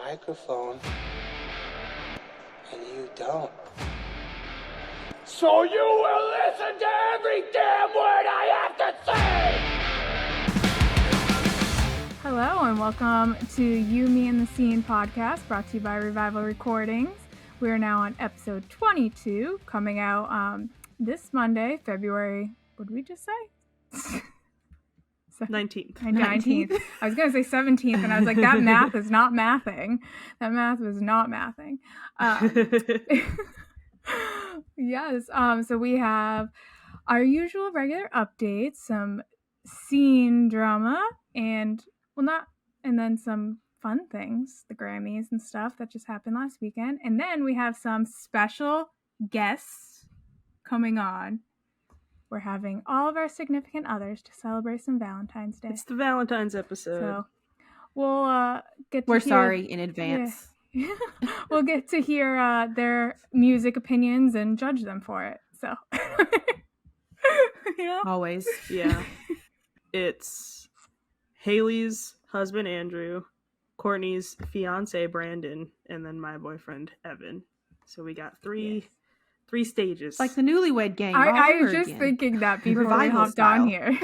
microphone, and you don't. So you will listen to every damn word I have to say! Hello and welcome to You, Me, and the Scene podcast, brought to you by Revival Recordings. We are now on episode 22, coming out this Monday, February, what did we just say? 19th. 19th. I was going to say 17th, and I was like, that math is not mathing. That math was not mathing. Yes. So we have our usual regular updates, some scene drama, and then some fun things, the Grammys and stuff that just happened last weekend. And then we have some special guests coming on. We're having all of our significant others to celebrate some Valentine's Day. It's the Valentine's episode. So we'll get to We're hear... sorry in advance. Yeah. We'll get to hear their music opinions and judge them for it. So, yeah. Always. Yeah. It's Haley's husband, Andrew, Courtney's fiance, Brandon, and then my boyfriend, Evan. So we got three stages. It's like the Newlywed Game. I was just thinking that before we hopped on here.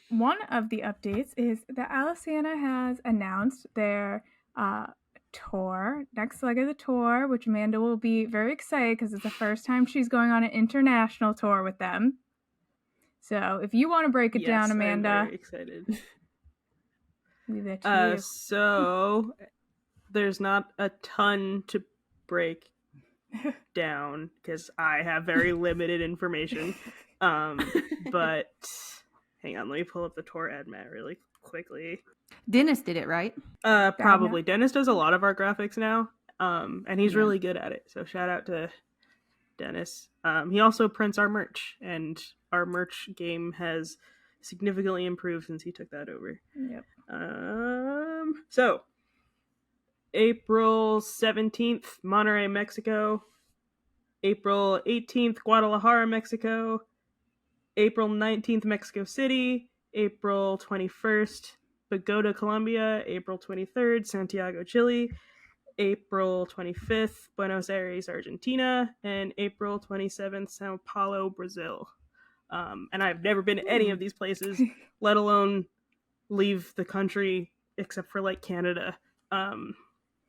One of the updates is that Alesana has announced their tour, next leg of the tour, which Amanda will be very excited because it's the first time she's going on an international tour with them. So if you want to break it down, Amanda. I'm very excited. Leave it to you. So there's not a ton to break down because I have very limited information. But hang on, let me pull up the tour admat really quickly. Dennis did it, right? Probably. Dennis does a lot of our graphics now. And he's really good at it. So shout out to Dennis. He also prints our merch, and our merch game has significantly improved since he took that over. Yep. So April 17th, Monterrey, Mexico. April 18th, Guadalajara, Mexico. April 19th, Mexico City. April 21st, Bogota, Colombia. April 23rd, Santiago, Chile. April 25th, Buenos Aires, Argentina. And April 27th, Sao Paulo, Brazil. And I've never been to any of these places, let alone leave the country, except for like Canada.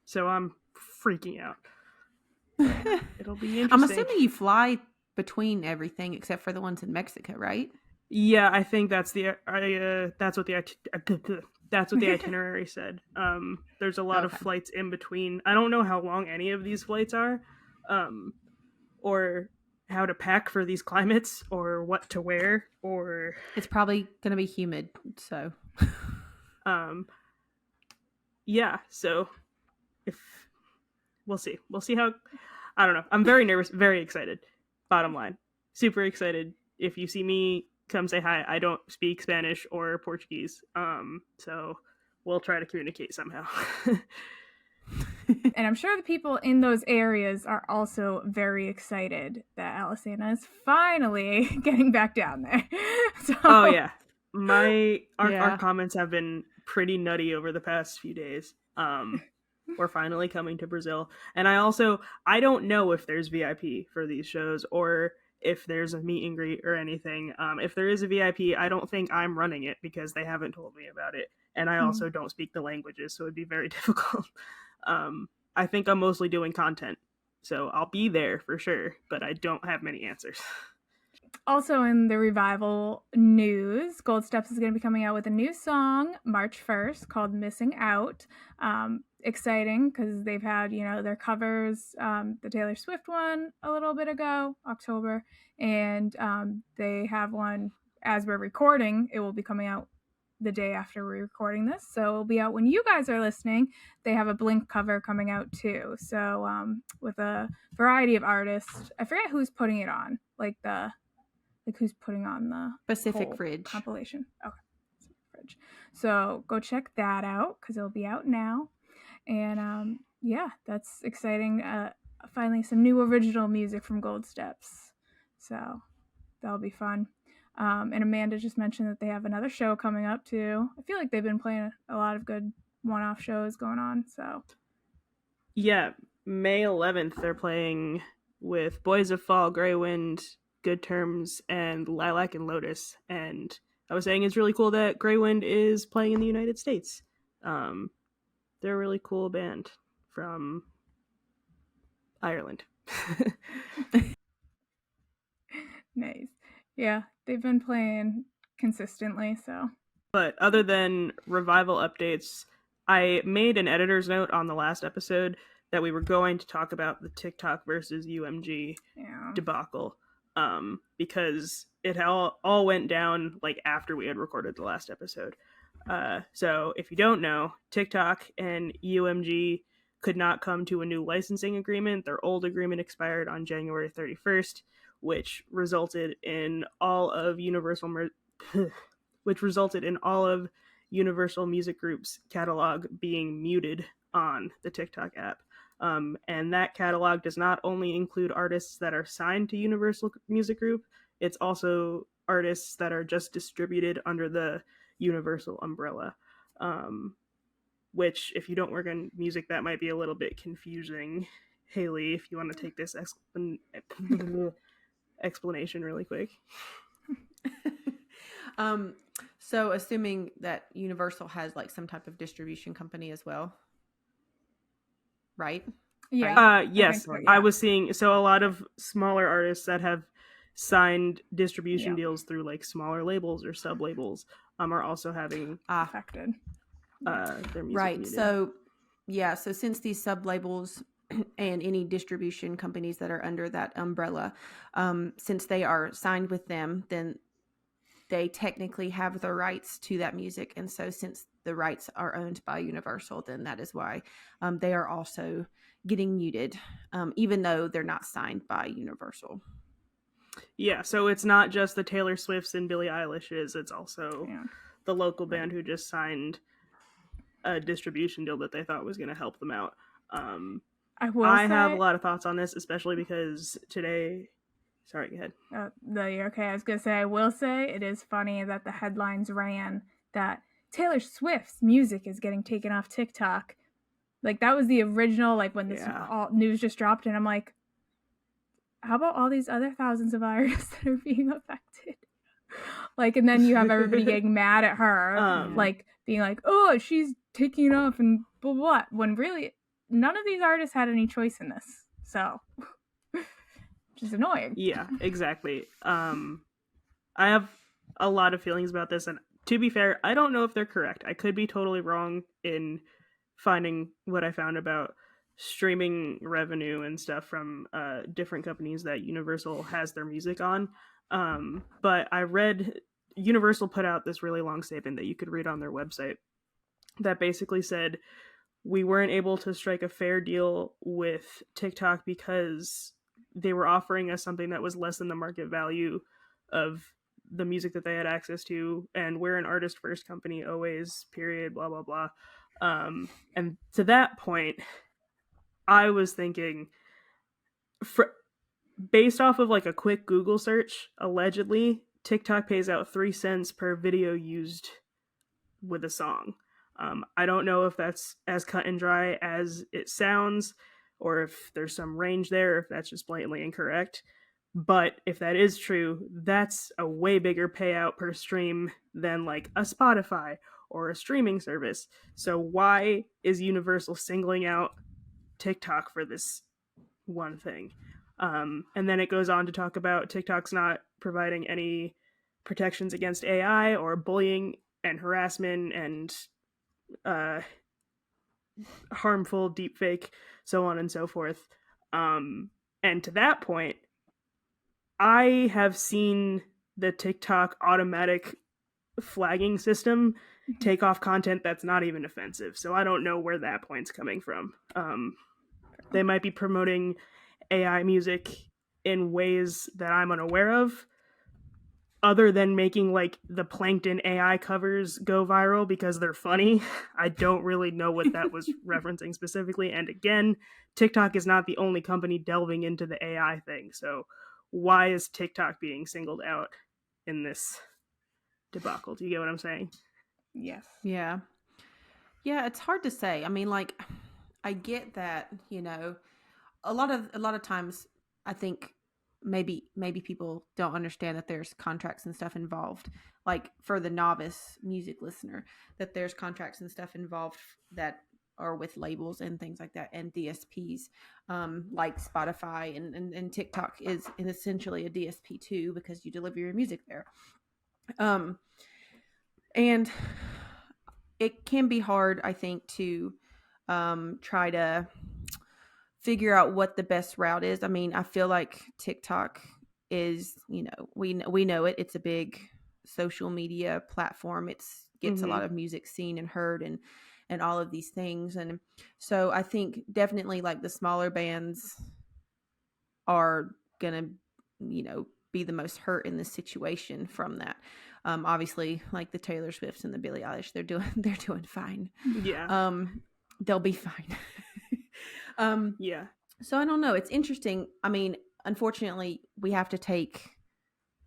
So I'm freaking out. It'll be interesting. I'm assuming you fly between everything except for the ones in Mexico, right? Yeah, I think that's what the itinerary said. There's a lot of flights in between. I don't know how long any of these flights are, or how to pack for these climates, or what to wear, or it's probably gonna be humid, so yeah. So if we'll see how. I don't know. I'm very nervous, very excited. Bottom line, super excited. If you see me, come say hi. I don't speak Spanish or Portuguese, so we'll try to communicate somehow. And I'm sure the people in those areas are also very excited that Alesana is finally getting back down there. So... Oh yeah, our comments have been pretty nutty over the past few days. We're finally coming to Brazil, and I don't know if there's VIP for these shows or if there's a meet and greet or anything. If there is a VIP, I don't think I'm running it because they haven't told me about it. And I also don't speak the languages, so it'd be very difficult. I think I'm mostly doing content, so I'll be there for sure, but I don't have many answers. Also in the Revival news, Gold Steps is going to be coming out with a new song March 1st called Missing Out. Exciting because they've had, their covers, the Taylor Swift one a little bit ago, October, and they have one as we're recording. It will be coming out the day after we're recording this, so it'll be out when you guys are listening. They have a Blink cover coming out too, so with a variety of artists. I forget who's putting it on, who's putting on the Pacific Fridge compilation. Okay, Pacific Fridge. So go check that out because it'll be out now. And yeah, that's exciting. Finally, some new original music from Gold Steps, so that'll be fun. And Amanda just mentioned that they have another show coming up too. I feel like they've been playing a lot of good one-off shows going on. So Yeah, May 11th, they're playing with Boys of Fall, Grey Wind, Good Terms, and Lilac and Lotus. And I was saying it's really cool that Grey Wind is playing in the United States. They're a really cool band from Ireland. nice. Yeah, they've been playing consistently, so. But other than revival updates, I made an editor's note on the last episode that we were going to talk about the TikTok versus UMG debacle, because it all went down like after we had recorded the last episode. So if you don't know, TikTok and UMG could not come to a new licensing agreement. Their old agreement expired on January 31st, which resulted in all of Universal Music Group's catalog being muted on the TikTok app. And that catalog does not only include artists that are signed to Universal Music Group, it's also artists that are just distributed under the Universal umbrella. Which, if you don't work in music, that might be a little bit confusing. Haley, if you want to take this explanation really quick. So assuming that Universal has like some type of distribution company as well, right? Yeah. Yes, so, yeah. I was seeing a lot of smaller artists that have signed distribution deals through like smaller labels or sub labels are also having affected their music right muted. So since these sub labels and any distribution companies that are under that umbrella, since they are signed with them, then they technically have the rights to that music. And so since the rights are owned by Universal, then that is why they are also getting muted, even though they're not signed by Universal. Yeah, so it's not just the Taylor Swifts and Billie Eilishes, it's also the local band who just signed a distribution deal that they thought was going to help them out. I have a lot of thoughts on this, especially because today... Sorry, go ahead. No, you're okay. I was going to say, I will say it is funny that the headlines ran that Taylor Swift's music is getting taken off TikTok. Like, that was the original, like, when this all news just dropped, and I'm like, how about all these other thousands of artists that are being affected? Like, and then you have everybody getting mad at her, like, being like, oh, she's taking it off and blah, blah, when really, none of these artists had any choice in this. So... which is annoying. Yeah, exactly. I have a lot of feelings about this, and to be fair, I don't know if they're correct. I could be totally wrong in finding what I found about streaming revenue and stuff from different companies that Universal has their music on. But I read Universal put out this really long statement that you could read on their website that basically said, we weren't able to strike a fair deal with TikTok because they were offering us something that was less than the market value of the music that they had access to, and we're an artist first company always, period, blah blah blah. And to that point, I was thinking, based off of like a quick Google search, allegedly TikTok pays out 3 cents per video used with a song. I don't know if that's as cut and dry as it sounds, or if there's some range there, if that's just blatantly incorrect. But if that is true, that's a way bigger payout per stream than like a Spotify or a streaming service. So why is Universal singling out TikTok for this one thing? And then it goes on to talk about TikTok's not providing any protections against AI or bullying and harassment and harmful deepfake, so on and so forth. And to that point, I have seen the TikTok automatic flagging system take off content that's not even offensive. So I don't know where that point's coming from. They might be promoting AI music in ways that I'm unaware of, other than making like the Plankton AI covers go viral because they're funny. I don't really know what that was referencing specifically. And again, TikTok is not the only company delving into the AI thing. So why is TikTok being singled out in this debacle? Do you get what I'm saying? Yes. Yeah. Yeah, it's hard to say. I mean, like, I get that, a lot of times I think maybe people don't understand that there's contracts and stuff involved. Like for the novice music listener, that there's contracts and stuff involved that are with labels and things like that, and DSPs, like Spotify and TikTok is essentially a DSP too, because you deliver your music there. And it can be hard, I think, to try to figure out what the best route is. I mean, I feel like TikTok is, we know it. It's a big social media platform. It's gets a lot of music seen and heard and all of these things. And so I think definitely like the smaller bands are gonna, be the most hurt in this situation from that. Obviously, like the Taylor Swifts and the Billie Eilish, they're doing fine. Yeah. They'll be fine. Yeah. So I don't know. It's interesting. I mean, unfortunately, we have to take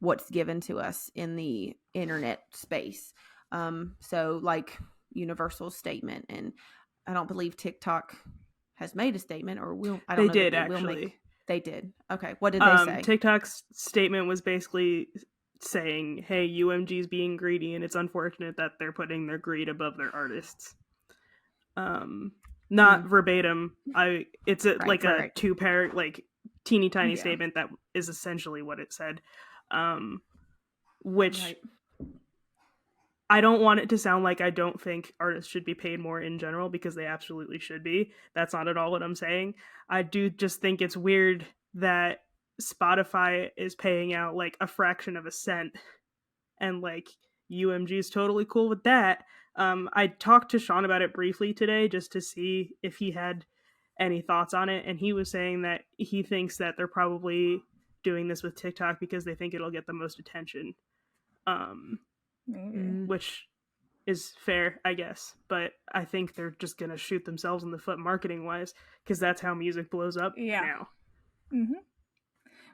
what's given to us in the internet space. So like Universal's statement, and I don't believe TikTok has made a statement, or will. I don't know. They did, that they actually. will make. They did. Okay. What did they say? TikTok's statement was basically saying, "Hey, UMG's being greedy, and it's unfortunate that they're putting their greed above their artists." Not verbatim. It's a two-paragraph, like teeny tiny statement that is essentially what it said. Which I don't want it to sound like I don't think artists should be paid more in general, because they absolutely should be. That's not at all what I'm saying. I do just think it's weird that Spotify is paying out like a fraction of a cent, and like UMG is totally cool with that. I talked to Sean about it briefly today just to see if he had any thoughts on it, and he was saying that he thinks that they're probably doing this with TikTok because they think it'll get the most attention. Which is fair, I guess, but I think they're just gonna shoot themselves in the foot marketing wise, because that's how music blows up now.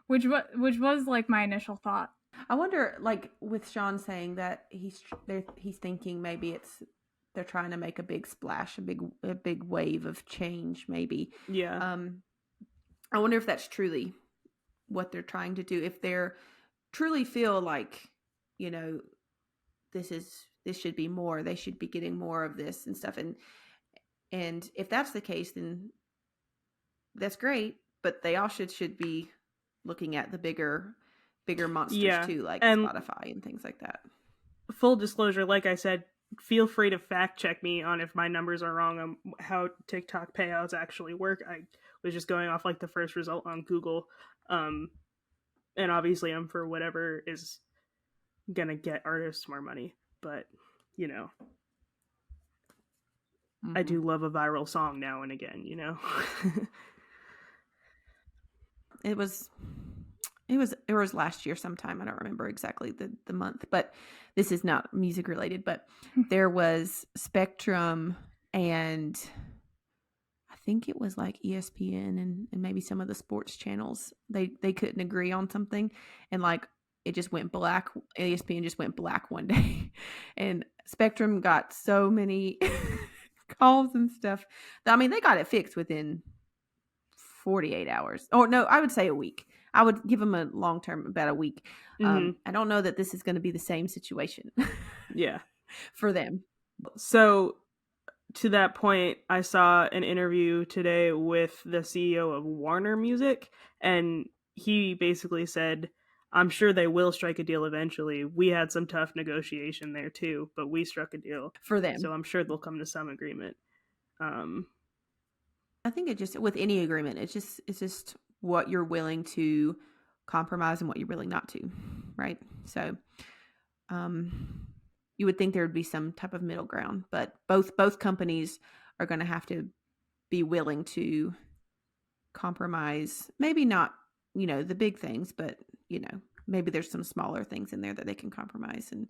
Which was like my initial thought. I wonder, like with Sean saying that he's thinking maybe they're trying to make a big splash, a big wave of change, maybe. Yeah. I wonder if that's truly what they're trying to do. If they're truly feel like, this should be more, they should be getting more of this and stuff. And if that's the case, then that's great. But they all should be looking at the bigger monsters too, like Spotify and things like that. Full disclosure, like I said, feel free to fact check me on if my numbers are wrong on how TikTok payouts actually work. I was just going off like the first result on Google. And obviously I'm for whatever is gonna get artists more money, but I do love a viral song now and again. It was last year sometime. I don't remember exactly the month, but this is not music related. But there was Spectrum, and I think it was like ESPN and maybe some of the sports channels. They couldn't agree on something, and like it just went black. ESPN just went black one day, and Spectrum got so many calls and stuff. I mean, they got it fixed within 48 hours. Or no, I would say a week. I would give them a long term, about a week. I don't know that this is going to be the same situation. Yeah. For them. So to that point, I saw an interview today with the CEO of Warner Music, and he basically said, I'm sure they will strike a deal eventually. We had some tough negotiation there too, but we struck a deal for them. So I'm sure they'll come to some agreement. I think it just, with any agreement, it's just what you're willing to compromise and what you're willing not to, right? So you would think there would be some type of middle ground, but both companies are going to have to be willing to compromise. Maybe not, the big things, but maybe there's some smaller things in there that they can compromise, and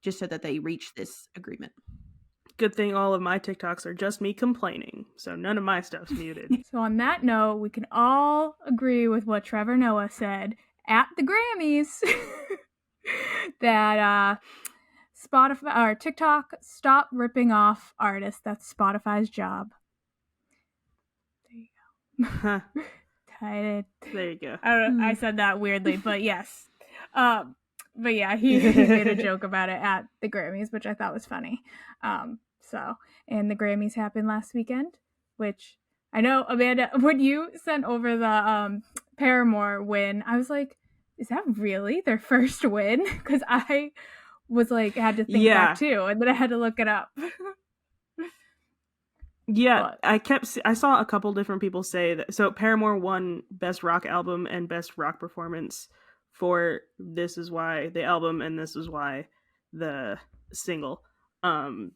just so that they reach this agreement. Good thing all of my TikToks are just me complaining, so none of my stuff's muted. So on that note, we can all agree with what Trevor Noah said at the Grammys, that Spotify or TikTok, stop ripping off artists. That's Spotify's job. There you go. There you go. I don't know, I said that weirdly, but yes. But yeah, he made a joke about it at the Grammys, which I thought was funny. And the Grammys happened last weekend, which I know, Amanda, when you sent over the Paramore win, I was like, is that really their first win? Because I was like, had to think back too, and then I had to look it up. Yeah, but I saw a couple different people say that. So Paramore won Best Rock Album and Best Rock Performance for This Is Why, the album, and This Is Why, the single. And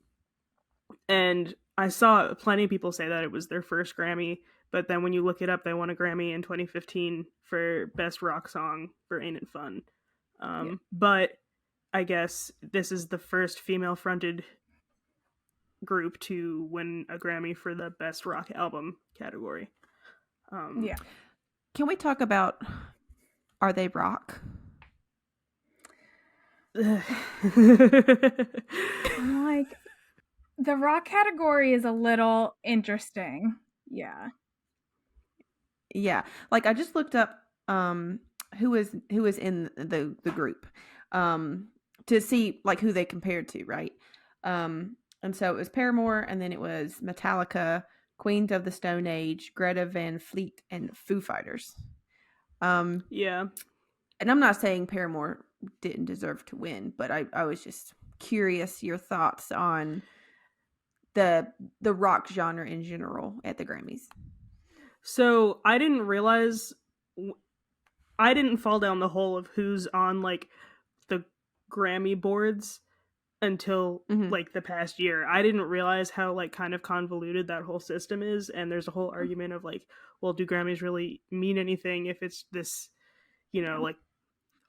I saw plenty of people say that it was their first Grammy, but then when you look it up, they won a Grammy in 2015 for Best Rock Song for Ain't It Fun. But I guess this is the first female-fronted group to win a Grammy for the Best Rock Album category. Can we talk about, are they rock? Like, the rock category is a little interesting. Yeah. Like, I just looked up who was in the group to see like who they compared to, right? And so it was Paramore, and then it was Metallica, Queens of the Stone Age, Greta Van Fleet, and Foo Fighters. And I'm not saying Paramore didn't deserve to win, but I was just curious your thoughts on the rock genre in general at the Grammys. So I didn't realize, I didn't fall down the hole of who's on like the Grammy boards until like the past year. I didn't realize how like kind of convoluted that whole system is, and there's a whole argument of like, well, do Grammys really mean anything if it's this, you know, like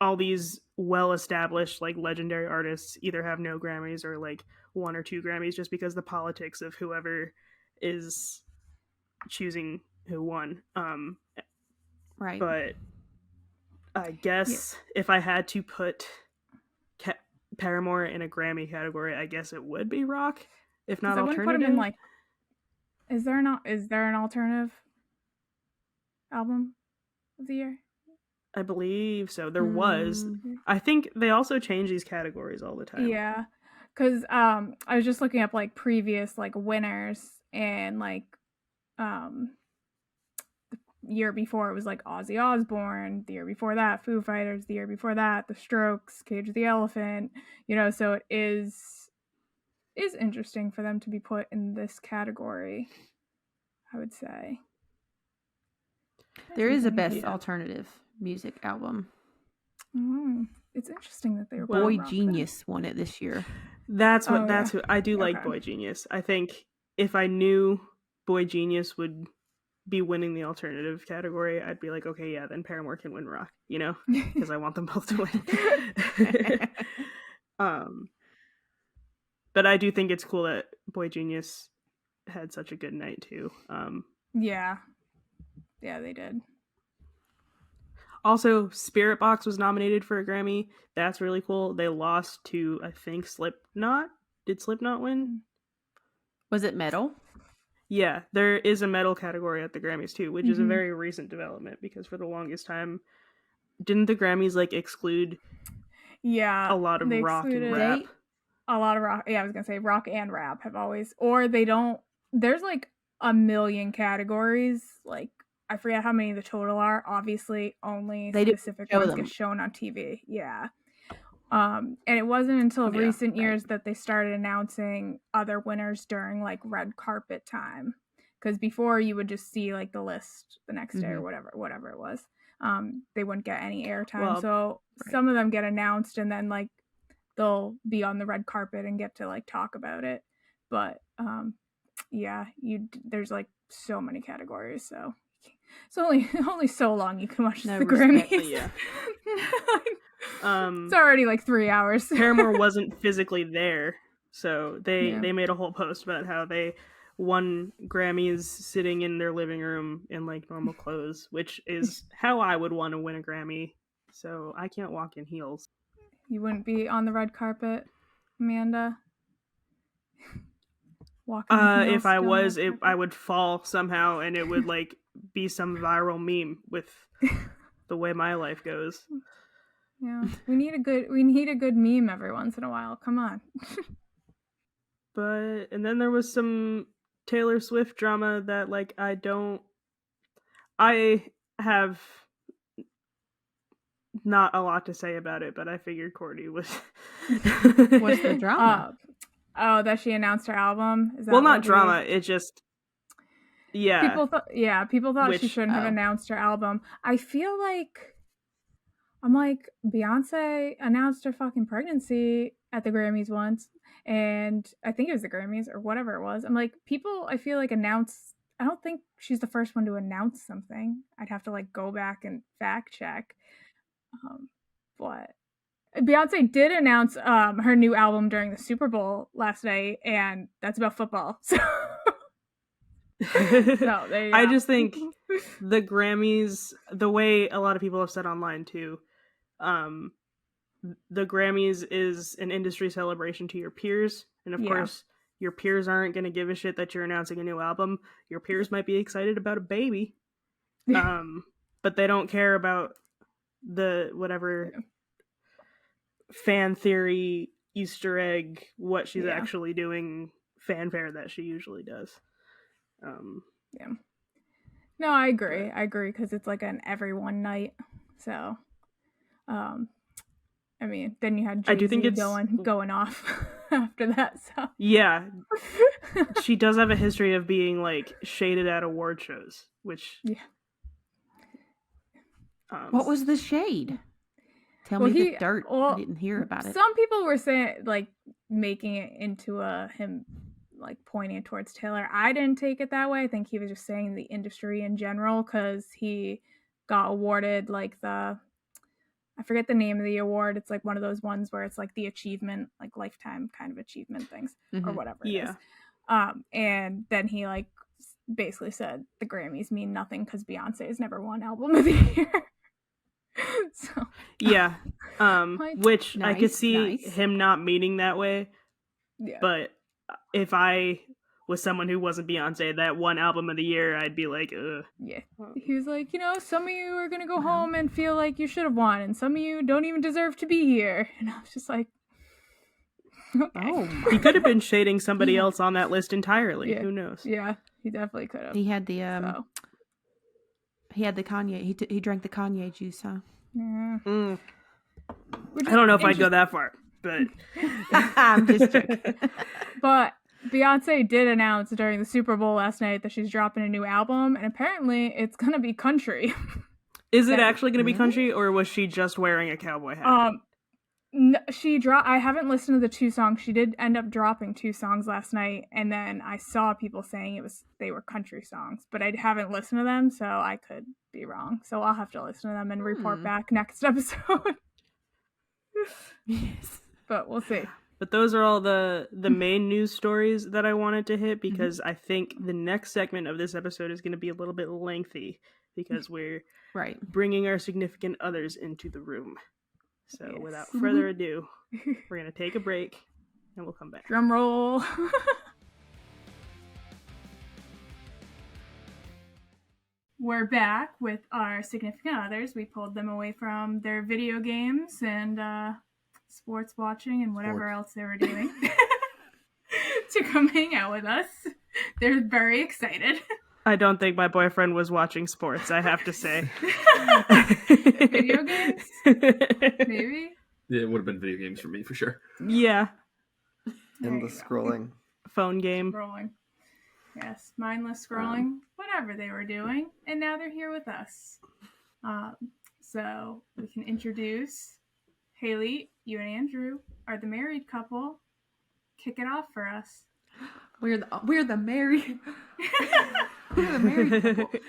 all these well-established like legendary artists either have no Grammys or like 1 or 2 Grammys just because the politics of whoever is choosing who won. Right. But I guess if I had to put Paramore in a Grammy category, I guess it would be rock, if not alternative. I wouldn't put him in like. Is there an alternative album of the year? I believe so. There was. I think they also change these categories all the time. Yeah, because I was just looking up like previous like winners, and like the year before it was like Ozzy Osbourne, the year before that Foo Fighters, the year before that The Strokes, Cage the Elephant, you know, so it is interesting for them to be put in this category, I would say. There is a best alternative music album. It's interesting that they were Boy Genius won it this year. That's who I do like. Boy Genius. I think if I knew Boy Genius would be winning the alternative category, I'd be like, okay, yeah, then Paramore can win rock, you know, because I want them both to win. But I do think it's cool that Boy Genius had such a good night too. Yeah, they did. Also, Spirit Box was nominated for a Grammy. That's really cool. They lost to, I think, Slipknot. Did Slipknot win? Was it metal? Yeah, there is a metal category at the Grammys too, which is a very recent development because for the longest time, didn't the Grammys like exclude a lot of rock and rap? A lot of rock. Yeah, I was going to say rock and rap have always, or they don't, there's like a million categories. Like, I forget how many the total are. Obviously, only specific ones get shown on TV. Yeah. And it wasn't until recent years that they started announcing other winners during like red carpet time. Because before you would just see like the list the next day or whatever it was. They wouldn't get any airtime. Some of them get announced and then like they'll be on the red carpet and get to like talk about it. But there's like so many categories, so it's only so long you can watch the Grammys. Yeah. It's already like 3 hours. Paramore wasn't physically there, so they made a whole post about how they won Grammys sitting in their living room in like normal clothes, which is how I would want to win a Grammy. So I can't walk in heels. You wouldn't be on the red carpet? Amanda? Walking in heels If I down was, the I would fall somehow, and it would like be some viral meme with the way my life goes. Yeah, we need a good meme every once in a while. Come on. And then there was some Taylor Swift drama that like I have not a lot to say about it, but I figured Courtney was. What's the drama? That she announced her album. Is that Well, not what drama. It just people thought she Which- shouldn't have announced her album. I feel like Beyonce announced her fucking pregnancy at the Grammys once, and I think it was the Grammys or whatever it was. I'm like, people I feel like announce. I don't think she's the first one to announce something. I'd have to like go back and fact check. But Beyonce did announce her new album during the Super Bowl last night, and that's about football. So, so there you I go. just think the Grammys, the way a lot of people have said online too, the Grammys is an industry celebration to your peers, and of course, your peers aren't going to give a shit that you're announcing a new album. Your peers might be excited about a baby, but they don't care about the whatever fan theory, Easter egg, what she's actually doing, fanfare that she usually does. No, I agree. I agree because it's like an everyone night. So, I mean, then you had Jay-Z going off after that. So yeah, she does have a history of being like shaded at award shows, which what was the shade? Tell me the dirt. I didn't hear about it. Some people were saying like making it into him like pointing towards Taylor. I didn't take it that way. I think he was just saying the industry in general because he got awarded like I forget the name of the award. It's like one of those ones where it's like the achievement, like lifetime kind of achievement things or whatever it is. And then he like basically said the Grammys mean nothing because Beyonce has never won album of the year. So which I could see him not meaning that way. Yeah. But if I was someone who wasn't Beyonce, that one album of the year, I'd be like, ugh. Yeah. He was like, some of you are going to go home and feel like you should have won, and some of you don't even deserve to be here. And I was just like, okay. He could have been shading somebody else on that list entirely. Who knows? Yeah, he definitely could have. He had the he had the Kanye. He drank the Kanye juice, huh? Yeah. I don't know if I'd go that far, but I'm just joking. But Beyonce did announce during the Super Bowl last night that she's dropping a new album, and apparently it's gonna be country. Is it actually gonna be country, or was she just wearing a cowboy hat? I haven't listened to the 2 songs. She did end up dropping 2 songs last night, and then I saw people saying they were country songs, but I haven't listened to them, so I could be wrong. So I'll have to listen to them and report back next episode. Yes, but we'll see. But those are all the main news stories that I wanted to hit because I think the next segment of this episode is going to be a little bit lengthy because we're bringing our significant others into the room. So without further ado, we're going to take a break and we'll come back. Drum roll. We're back with our significant others. We pulled them away from their video games and sports watching and whatever else they were doing to come hang out with us. They're very excited. I don't think my boyfriend was watching sports, I have to say. Video games? Maybe? Yeah, it would have been video games for me, for sure. Yeah. Endless scrolling. Phone game. Scrolling. Yes, mindless scrolling. Whatever they were doing. And now they're here with us. So we can introduce Haley, you and Andrew are the married couple. Kick it off for us. We're the married we're the married couple.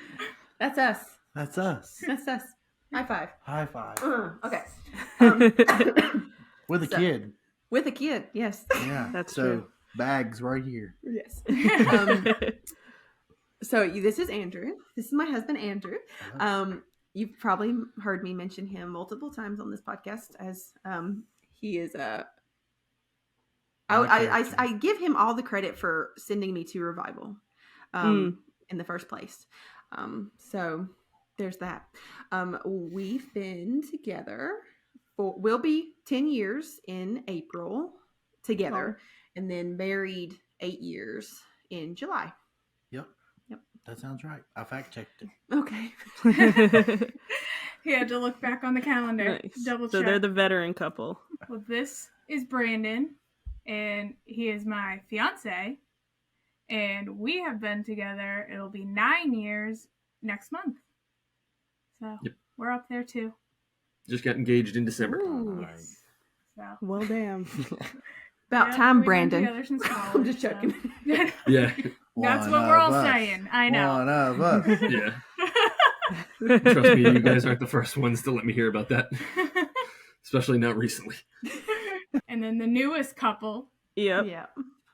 That's us. That's us. That's us. High five. High five. Okay. With a kid. With a kid, yes. Yeah. That's so true. Bags right here. Yes. So this is Andrew. This is my husband, Andrew. You've probably heard me mention him multiple times on this podcast as he is I give him all the credit for sending me to Revival in the first place. So there's that. We've been together we'll be 10 years in April together, and then married 8 years in July. Yep. That sounds right. I fact checked it. Okay. He had to look back on the calendar, double check. So they're the veteran couple. Well, this is Brandon, and he is my fiance, and we have been together. It'll be 9 years next month. So we're up there too. Just got engaged in December. Ooh. Yes. So. Well, damn. About time, we've been Brandon. together since college, I'm just joking. So. Yeah. That's what we're all saying. I know. One of us. Yeah. Trust me, you guys aren't the first ones to let me hear about that. Especially not recently. And then the newest couple. Yep. Yeah.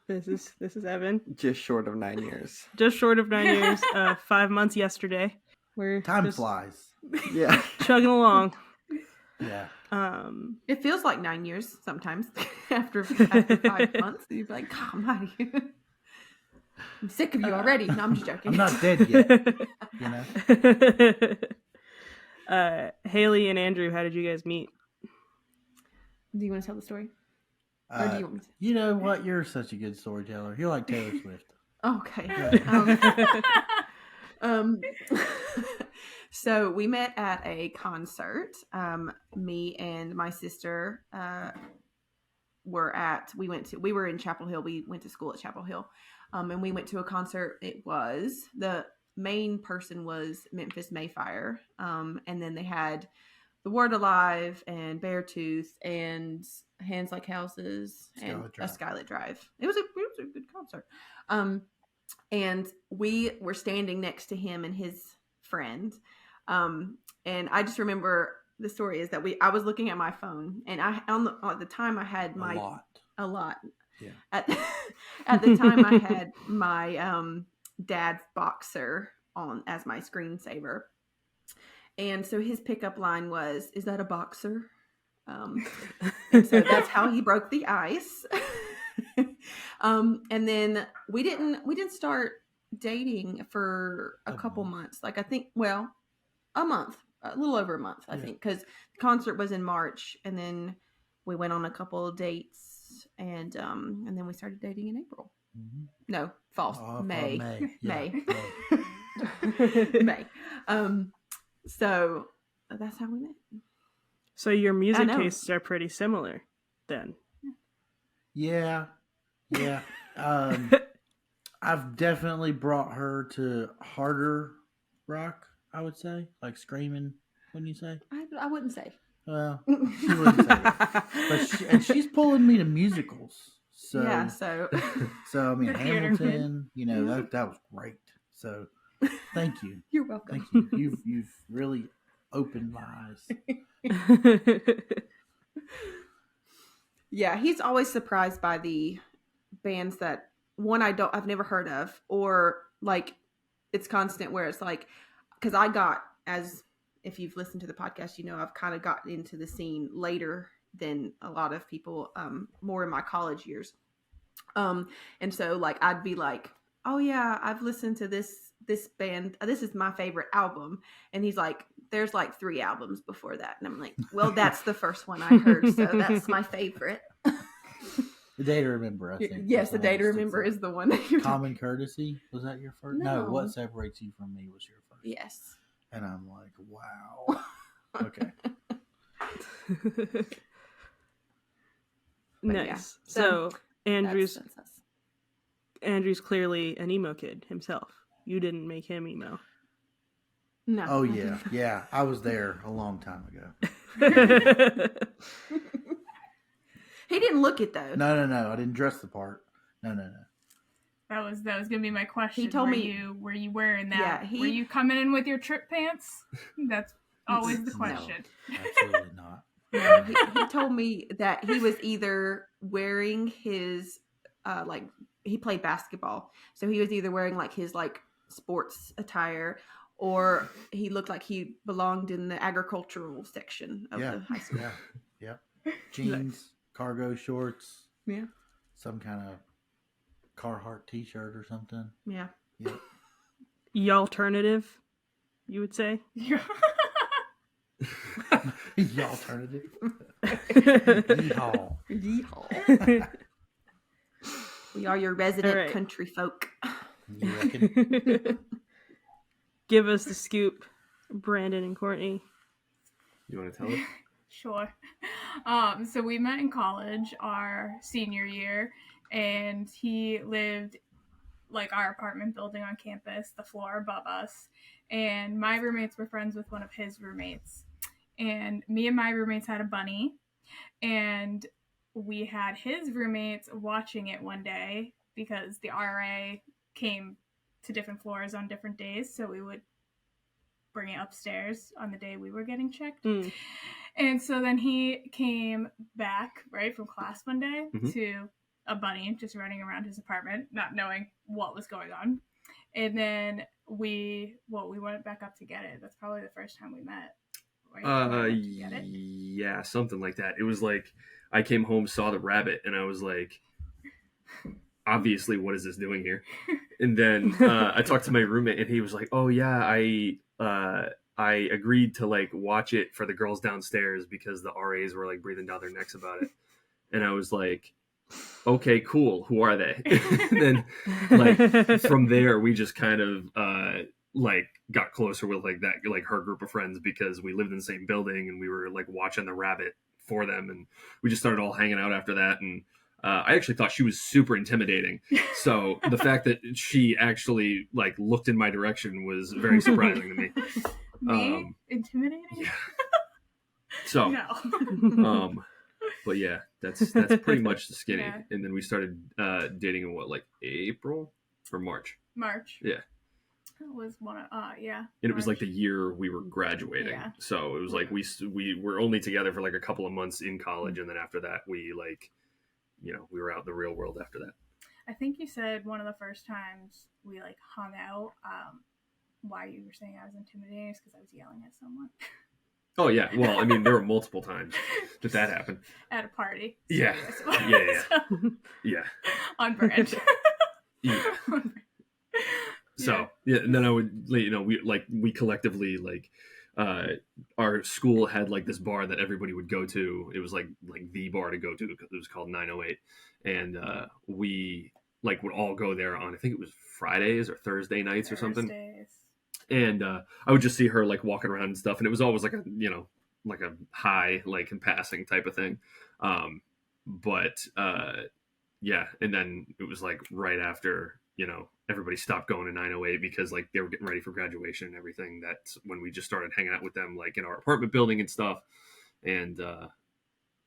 This is Evan. Just short of 9 years. Just short of 9 years. 5 months yesterday. We're Time just flies. Yeah. chugging along. Yeah. It feels like 9 years sometimes after 5 months. You'd be like, God, I'm out of here. I'm sick of you already. No, I'm just joking. I'm not dead yet. You know? Haley and Andrew, how did you guys meet? Do you want to tell the story? Or do you want me to? You know what? You're such a good storyteller. You're like Taylor Swift. Okay. So we met at a concert. Me and my sister we were in Chapel Hill. We went to school at Chapel Hill. And we went to a concert. The main person was Memphis Mayfire. And then they had The Word Alive and Beartooth and Hands Like Houses and a Skylit Drive. It was a good concert. And we were standing next to him and his friend. And I just remember the story is that I was looking at my phone, and at the time I had a lot. Yeah. At the time I had my dad's boxer on as my screensaver. And so his pickup line was, "Is that a boxer?" And so that's how he broke the ice. And then we didn't start dating for a couple months. Like I think, a month, a little over a month, I think, because the concert was in March, and then we went on a couple of dates, and then we started dating in April. Mm-hmm. No, false. May. Yeah. May. So that's how we met. So your music tastes are pretty similar then. Yeah. I've definitely brought her to harder rock, I would say. Like screaming, wouldn't you say? I wouldn't say. Well, she wouldn't say that. But she's pulling me to musicals. So, yeah, so I mean, The theater Hamilton, that was great. So thank you. You're welcome. Thank you. You've really opened my eyes. Yeah, he's always surprised by the bands that I've never heard of, or like it's constant where it's like, because I got, as if you've listened to the podcast, I've kind of gotten into the scene later than a lot of people, more in my college years. And so like I'd be like, oh yeah, I've listened to this band. This is my favorite album. And he's like, there's like 3 albums before that. And I'm like, well, that's the first one I heard. So that's my favorite. The Day to Remember, I think. Yes, The Day to Remember is the one that you're Common Courtesy. Was that your first? No, What Separates You From Me was your first. Yes. And I'm like, wow. Okay. Nice. Yeah. So Andrew's That's us. Andrew's clearly an emo kid himself. You didn't make him emo. No. Oh yeah, yeah. I was there a long time ago. He didn't look it though. No. I didn't dress the part. No. That was gonna be my question. He told me, were you wearing that? Yeah, were you coming in with your trip pants? That's always the No. question. Absolutely not. No, he told me that he was either wearing his he played basketball, so he was either wearing like his like sports attire, or he looked like he belonged in the agricultural section of the high school. Yeah. Jeans, cargo shorts. Yeah. some kind of Carhartt T-shirt or something. Yeah. Yep. The alternative, you would say? Yeah. The alternative. Yeehaw. Yeehaw. We are your resident All right. country folk. You reckon? Give us the scoop, Brandon and Courtney. You want to tell it? Sure. So we met in college our senior year, and he lived like our apartment building on campus, the floor above us. And my roommates were friends with one of his roommates. And me and my roommates had a bunny, and we had his roommates watching it one day because the RA came to different floors on different days, so we would bring it upstairs on the day we were getting checked. Mm. And so then he came back, right, from class one day Mhm. to a bunny just running around his apartment, not knowing what was going on. And then we went back up to get it. That's probably the first time we met. Right? We went to get it. Yeah, something like that. It was like I came home, saw the rabbit, and I was like, obviously, what is this doing here? And then I talked to my roommate, and he was like, oh yeah, I agreed to like watch it for the girls downstairs because the RAs were like breathing down their necks about it. And I was like, okay, cool. Who are they? And then like from there, we just kind of like got closer with like that, like her group of friends, because we lived in the same building and we were like watching the rabbit for them. And we just started all hanging out after that. And I actually thought she was super intimidating. So the fact that she actually like looked in my direction was very surprising to me. Me? Intimidating? Yeah. So, No. but yeah, that's pretty much the skinny. Yeah. And then we started dating in what, like April or March? March. Yeah. That was one of, yeah. And it was like March. the year we were graduating. Yeah. So it was like we were only together for like a couple of months in college, and then after that we like, you know, we were out in the real world after that. I think you said one of the first times we like hung out, why you were saying I was intimidating is because I was yelling at someone. Oh yeah, well, I mean, there were multiple times that happened. At a party. Yeah. So, Yeah. so, Yeah. on brand. Yeah. On brand. So yeah, and then I would, you know, we collectively like, our school had like this bar that everybody would go to. It was like the bar to go to. It was called 908, and we like would all go there on, I think it was Fridays or Thursday nights or something. Thursdays. And I would just see her like walking around and stuff, and it was always like a, you know, like a hi, like in passing type of thing. But yeah, and then it was like right after, you know, everybody stopped going to 908 because like they were getting ready for graduation and everything. That's when we just started hanging out with them like in our apartment building and stuff. And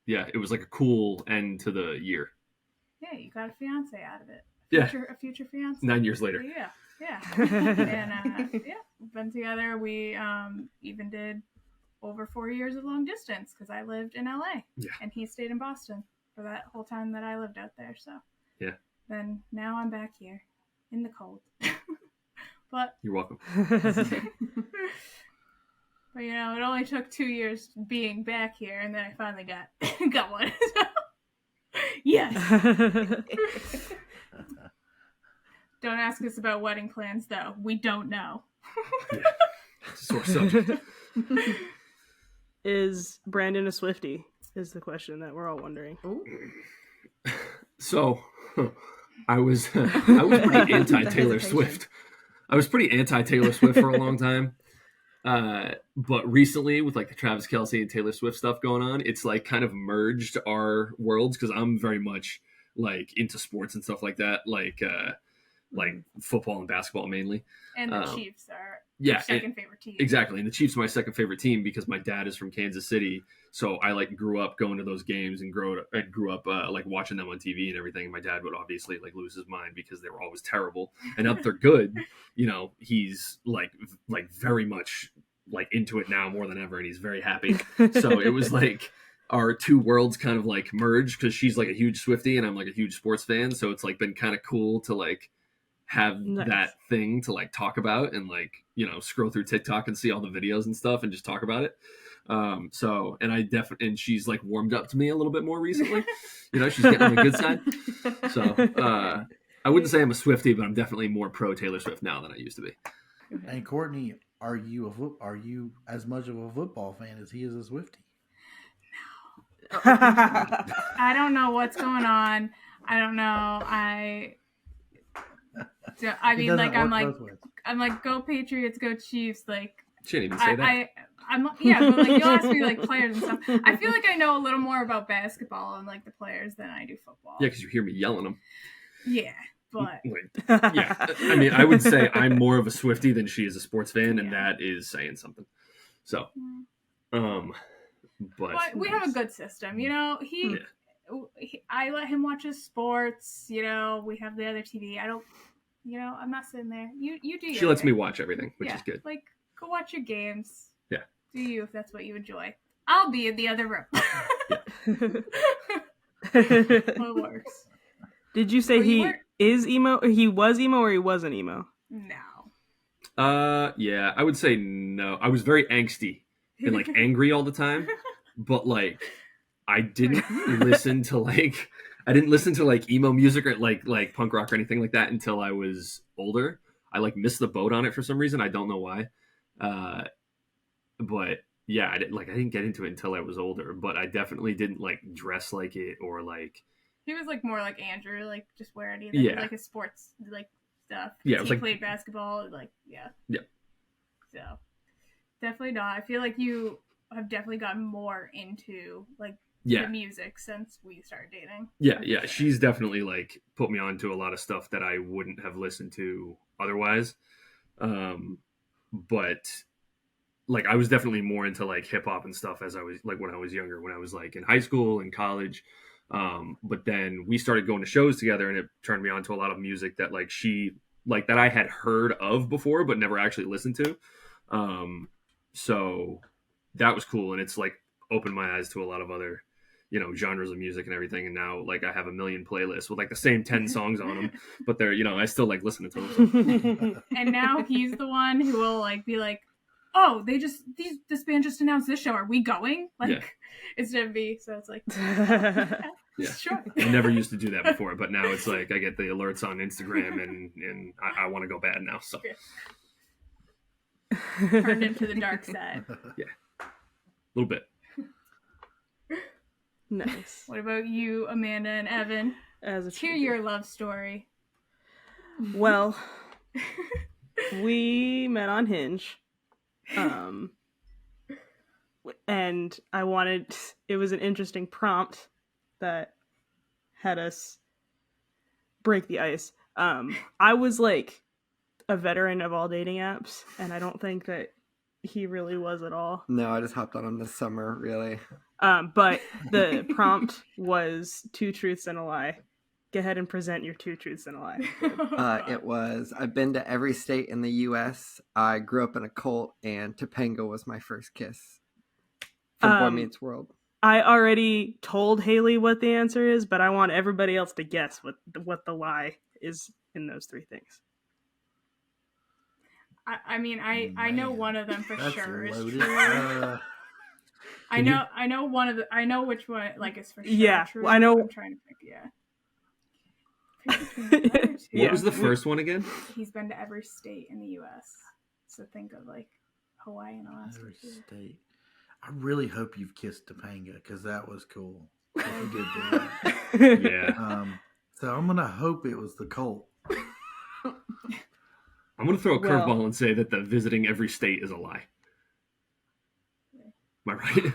yeah, it was like a cool end to the year. Yeah, you got a fiance out of it. A future fiance. 9 years later. Yeah. And yeah, we've been together. We even did over 4 years of long distance because I lived in LA. Yeah. And he stayed in Boston for that whole time that I lived out there. So yeah. Then now I'm back here in the cold. But You're welcome. But you know, it only took 2 years being back here, and then I finally got one. Yes. Don't ask us about wedding plans, though. We don't know. Yeah. It's a sore subject. Is Brandon a Swiftie? Is the question that we're all wondering. So, I was pretty anti Taylor hesitation. Swift. I was pretty anti Taylor Swift for a long time. But recently, with like the Travis Kelce and Taylor Swift stuff going on, it's like kind of merged our worlds, because I'm very much like into sports and stuff like that, like football and basketball mainly. And the Chiefs are yeah, your second favorite team. Exactly. And the Chiefs are my second favorite team because my dad is from Kansas City. So I like grew up going to those games and grew up like watching them on TV and everything. And my dad would obviously like lose his mind because they were always terrible. And now that they're good, you know, he's like very much like into it now more than ever. And he's very happy. So it was like our two worlds kind of like merged, because she's like a huge Swiftie and I'm like a huge sports fan. So it's like been kind of cool to like have Nice. that thing to like talk about and like, you know, scroll through TikTok and see all the videos and stuff and just talk about it. So, and I definitely, and she's like warmed up to me a little bit more recently. You know, she's getting on the good side. So, I wouldn't say I'm a Swiftie, but I'm definitely more pro Taylor Swift now than I used to be. And Courtney, are you as much of a football fan as he is a Swiftie? I don't know what's going on. I don't know. I It mean, doesn't like, work both ways. I'm like, go Patriots, go Chiefs. Like, She didn't even say that. I'm yeah, but like you'll ask me like players and stuff. I feel like I know a little more about basketball and like the players than I do football. Yeah, because you hear me yelling them. Yeah, but Like, yeah, I mean, I would say I'm more of a Swiftie than she is a sports fan, and Yeah. that is saying something. So, but But we have a good system, you know. I let him watch his sports. You know, we have the other TV. I don't, you know, I'm not sitting there. You do. she your lets thing. me watch everything, which is good. Like, go watch your games. Yeah. Do you if that's what you enjoy? I'll be in the other room. It works. Did you say Oh, you he were- is emo? Or he was emo, or he wasn't emo? No. Yeah, I would say no. I was very angsty and like angry all the time, but like I didn't listen to like emo music or like punk rock or anything like that until I was older. I like missed the boat on it for some reason. I don't know why. But yeah, I didn't get into it until I was older. But I definitely didn't like dress like it or like. He was like more like Andrew, like just wear anything, Yeah. like his sports like stuff. Yeah, it he was like- played basketball, like yeah. Yeah. So definitely not. I feel like you have definitely gotten more into like Yeah. the music since we started dating. Yeah. She's definitely like put me on to a lot of stuff that I wouldn't have listened to otherwise. But like I was definitely more into like hip hop and stuff as I was like when I was younger, when I was like in high school and college. But then we started going to shows together and it turned me on to a lot of music that like she like that I had heard of before but never actually listened to. So that was cool and it's like opened my eyes to a lot of other, you know, genres of music and everything. And now like I have a million playlists with like the same 10 songs on them, but they're, you know, I still like listening to them. And now he's the one who will like be like, oh, this band just announced this show. Are we going? Like Yeah. instead of me. So it's like Yeah. sure. I never used to do that before, but now it's like I get the alerts on Instagram and I want to go bad now. So Turned into the dark side. a little bit. Nice. What about you, Amanda and Evan? As a Let's hear your love story. Well, we met on Hinge. And it was an interesting prompt that had us break the ice. I was like a veteran of all dating apps, and I don't think that he really was at all. No, I just hopped on them this summer, really. But the prompt was 2 truths and a lie. Go ahead and present your 2 truths and a lie. It was, I've been to every state in the U.S. I grew up in a cult, and Topanga was my first kiss from Boy Meets World. I already told Haley what the answer is, but I want everybody else to guess what the lie is in those 3 things. I mean, I know Man, one of them for That's sure is loaded. true. I know one of the. I know which one like is for sure. Yeah, true. I know- I'm trying to pick. Yeah. Pick between the other two. Yeah. What was the first one again? He's been to every state in the U.S. So think of like Hawaii and Alaska. Every too. state. I really hope you've kissed Topanga because that was cool. If you did do that. Yeah. So I'm gonna hope it was the cult. I'm going to throw a Well- curveball and say that the visiting every state is a lie. Am I right?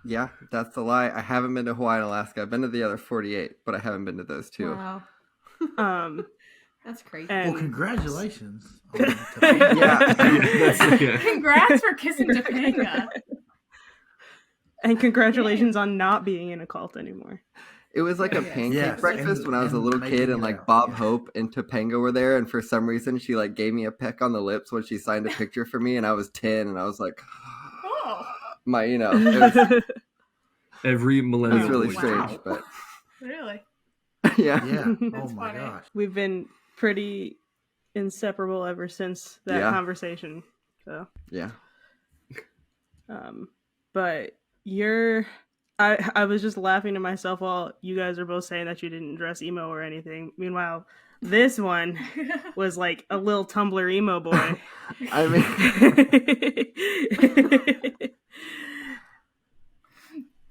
Yeah, that's the lie. I haven't been to Hawaii and Alaska. I've been to the other 48, but I haven't been to those 2. Wow. Um, That's crazy. and Well, congratulations. on Topanga. Yeah. Congrats for kissing Topanga. and congratulations on not being in a cult anymore. It was like a Yes. pancake Yes, breakfast and- when I was a and little making kid, and it like out, Bob yeah. Hope and Topanga were there, and for some reason she like gave me a peck on the lips when she signed a picture for me, and I was 10, and I was like, Oh, Every it millennial was really boy strange, dream. but really? yeah. Yeah. Oh That's my funny. gosh. We've been pretty inseparable ever since that Yeah. conversation. So Yeah. but I was just laughing to myself while you guys are both saying that you didn't dress emo or anything. Meanwhile, this one was like a little Tumblr emo boy. I mean,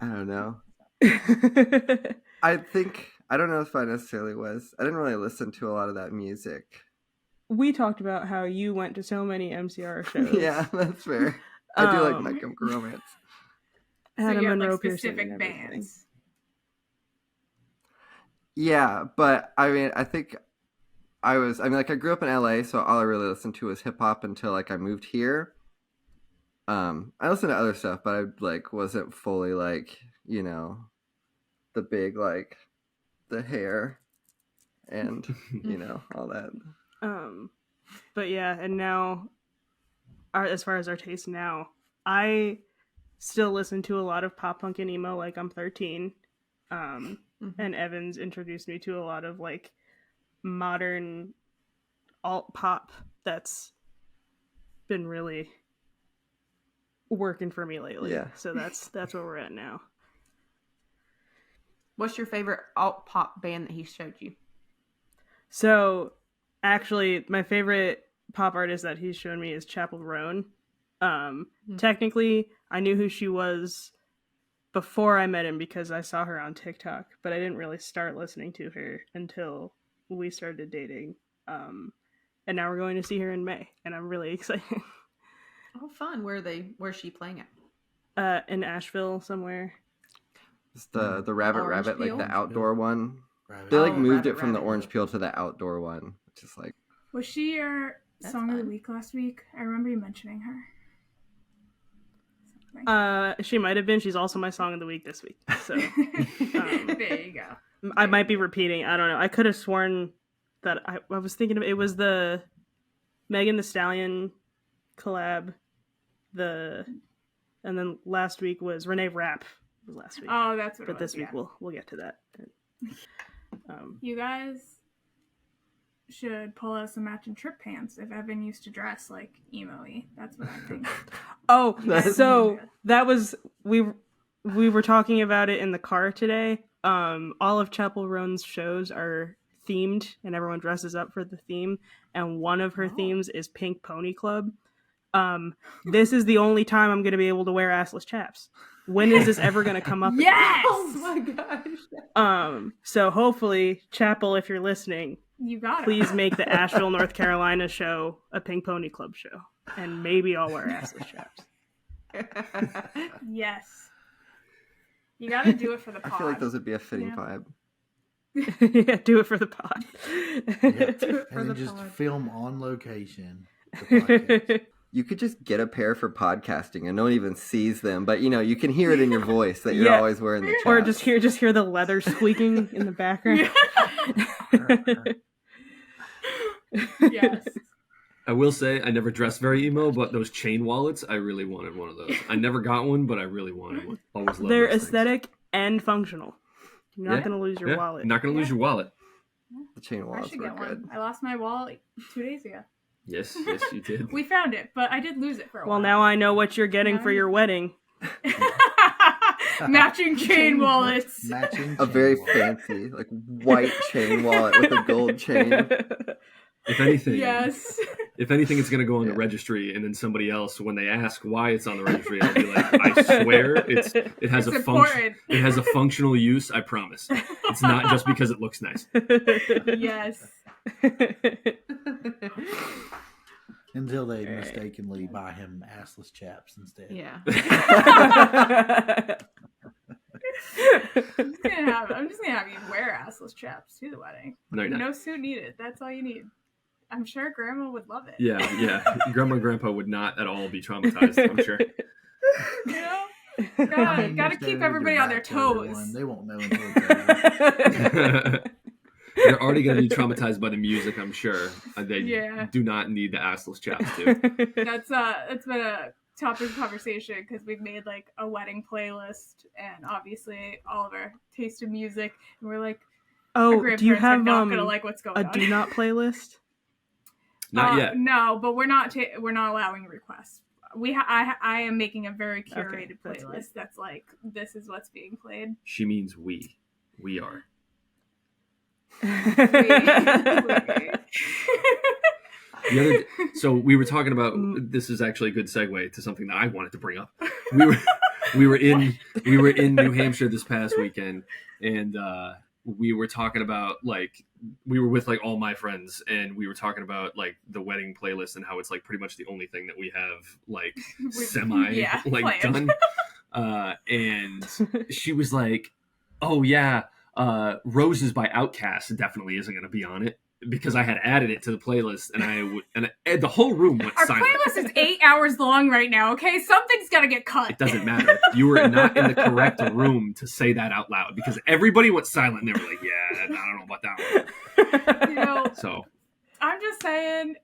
I don't know. I don't know if I necessarily was. I didn't really listen to a lot of that music. We talked about how you went to so many MCR shows. Yeah, that's fair. I do like My Chemical Romance. So Adam you have Monroe like Pearson specific and everything. bands. Yeah, but I mean, I grew up in LA, so all I really listened to was hip hop until like I moved here. I listened to other stuff, but I like wasn't fully like, you know, the big like the hair and you know, all that. But yeah, and now as far as our taste now, I still listen to a lot of pop punk and emo like I'm 13. And Evans introduced me to a lot of like modern alt pop that's been really working for me lately. Yeah. So that's where we're at now. What's your favorite alt pop band that he showed you? So actually my favorite pop artist that he's shown me is Chapel Roan. Technically I knew who she was before I met him because I saw her on TikTok, but I didn't really start listening to her until we started dating. And now we're going to see her in May, and I'm really excited. Oh, fun. Where's she playing at? In Asheville somewhere. It's the Rabbit Orange Rabbit, Peel? like the outdoor one. Rabbit. They like Oh, moved Rabbit it from the Rabbit. Orange Peel to the outdoor one, which is like Was she your That's song of the fun. week last week? I remember you mentioning her. She might have been. She's also my song of the week this week. So There you go. I might be repeating. I don't know. I could have sworn that I was thinking of it was the Megan Thee Stallion collab. And then last week was Renee Rapp. Was last week. Oh, that's what it But was, this week yeah. we'll get to that. You guys should pull out some matching trip pants if Evan used to dress like emo-y. That's what I think. Oh, That's- so that was we were talking about it in the car today. All of Chapel Roan's shows are themed, and everyone dresses up for the theme. And one of her themes is Pink Pony Club. This is the only time I'm going to be able to wear assless chaps. When is this ever going to come up? Yes! Oh my gosh. So hopefully, Chapel, if you're listening, You got it. please make the Asheville, North Carolina show a Pink Pony Club show, and maybe I'll wear assless chaps. Yes. You got to do it for the I pod. feel like those would be a fitting Yeah. vibe. Yeah, do it for the pod. Yeah. And then just film on location. the podcast. You could just get a pair for podcasting and no one even sees them, but you know, you can hear it in your voice that you're Yeah. always wearing the chaps. Or just hear the leather squeaking in the background. Yes. I will say I never dressed very emo, but those chain wallets, I really wanted one of those. I never got one, but I really wanted one. Always loved They're those things. aesthetic and functional. You're not Yeah. going to lose your Yeah, wallet. You're not going to lose your wallet. The chain I wallets should were get good. one. I lost my wallet 2 days ago. Yes, you did. We found it, but I did lose it for a Well, while. now I know what you're getting for your wedding. Matching chain wallets. Matching A very chain wallet. fancy, like white chain wallet with a gold chain. If anything, Yes. if anything, it's going to go on the Yeah. registry, and then somebody else, when they ask why it's on the registry, I'll be like, I swear it has It's a function. important. It has a functional use. I promise. It's not just because it looks nice. Yes. Until they mistakenly buy him assless chaps instead. Yeah. I'm just gonna have you wear assless chaps to the wedding. No, you're not. No suit needed. That's all you need. I'm sure Grandma would love it. Yeah. Grandma and Grandpa would not at all be traumatized, I'm sure. You know? I Gotta mean, gotta just keep to everybody give on their back to everyone. toes. They won't know until it's over. They're already going to be traumatized by the music, I'm sure. They Yeah. do not need the assless chaps, too. That's been a topic of conversation because we've made like a wedding playlist and obviously all of our taste in music, and we're like, our Oh, do you grandparents are have not gonna like what's going a on. do not playlist? Not yet. No, but we're not allowing requests. I am making a very curated playlist that's like, this is what's being played. She means we. We are. So we were talking about, this is actually a good segue to something that I wanted to bring up. We were in New Hampshire this past weekend, and we were talking about, like, we were with like all my friends, and we were talking about like the wedding playlist and how it's like pretty much the only thing that we have like done. And she was like, "Oh yeah, Roses by Outkast definitely isn't going to be on it." Because I had added it to the playlist, and the whole room went silent. Our playlist is 8 hours long right now. Okay, something's got to get cut. It doesn't matter. You were not in the correct room to say that out loud, because everybody went silent and they were like, "Yeah, I don't know about that one." You know, So I'm just saying,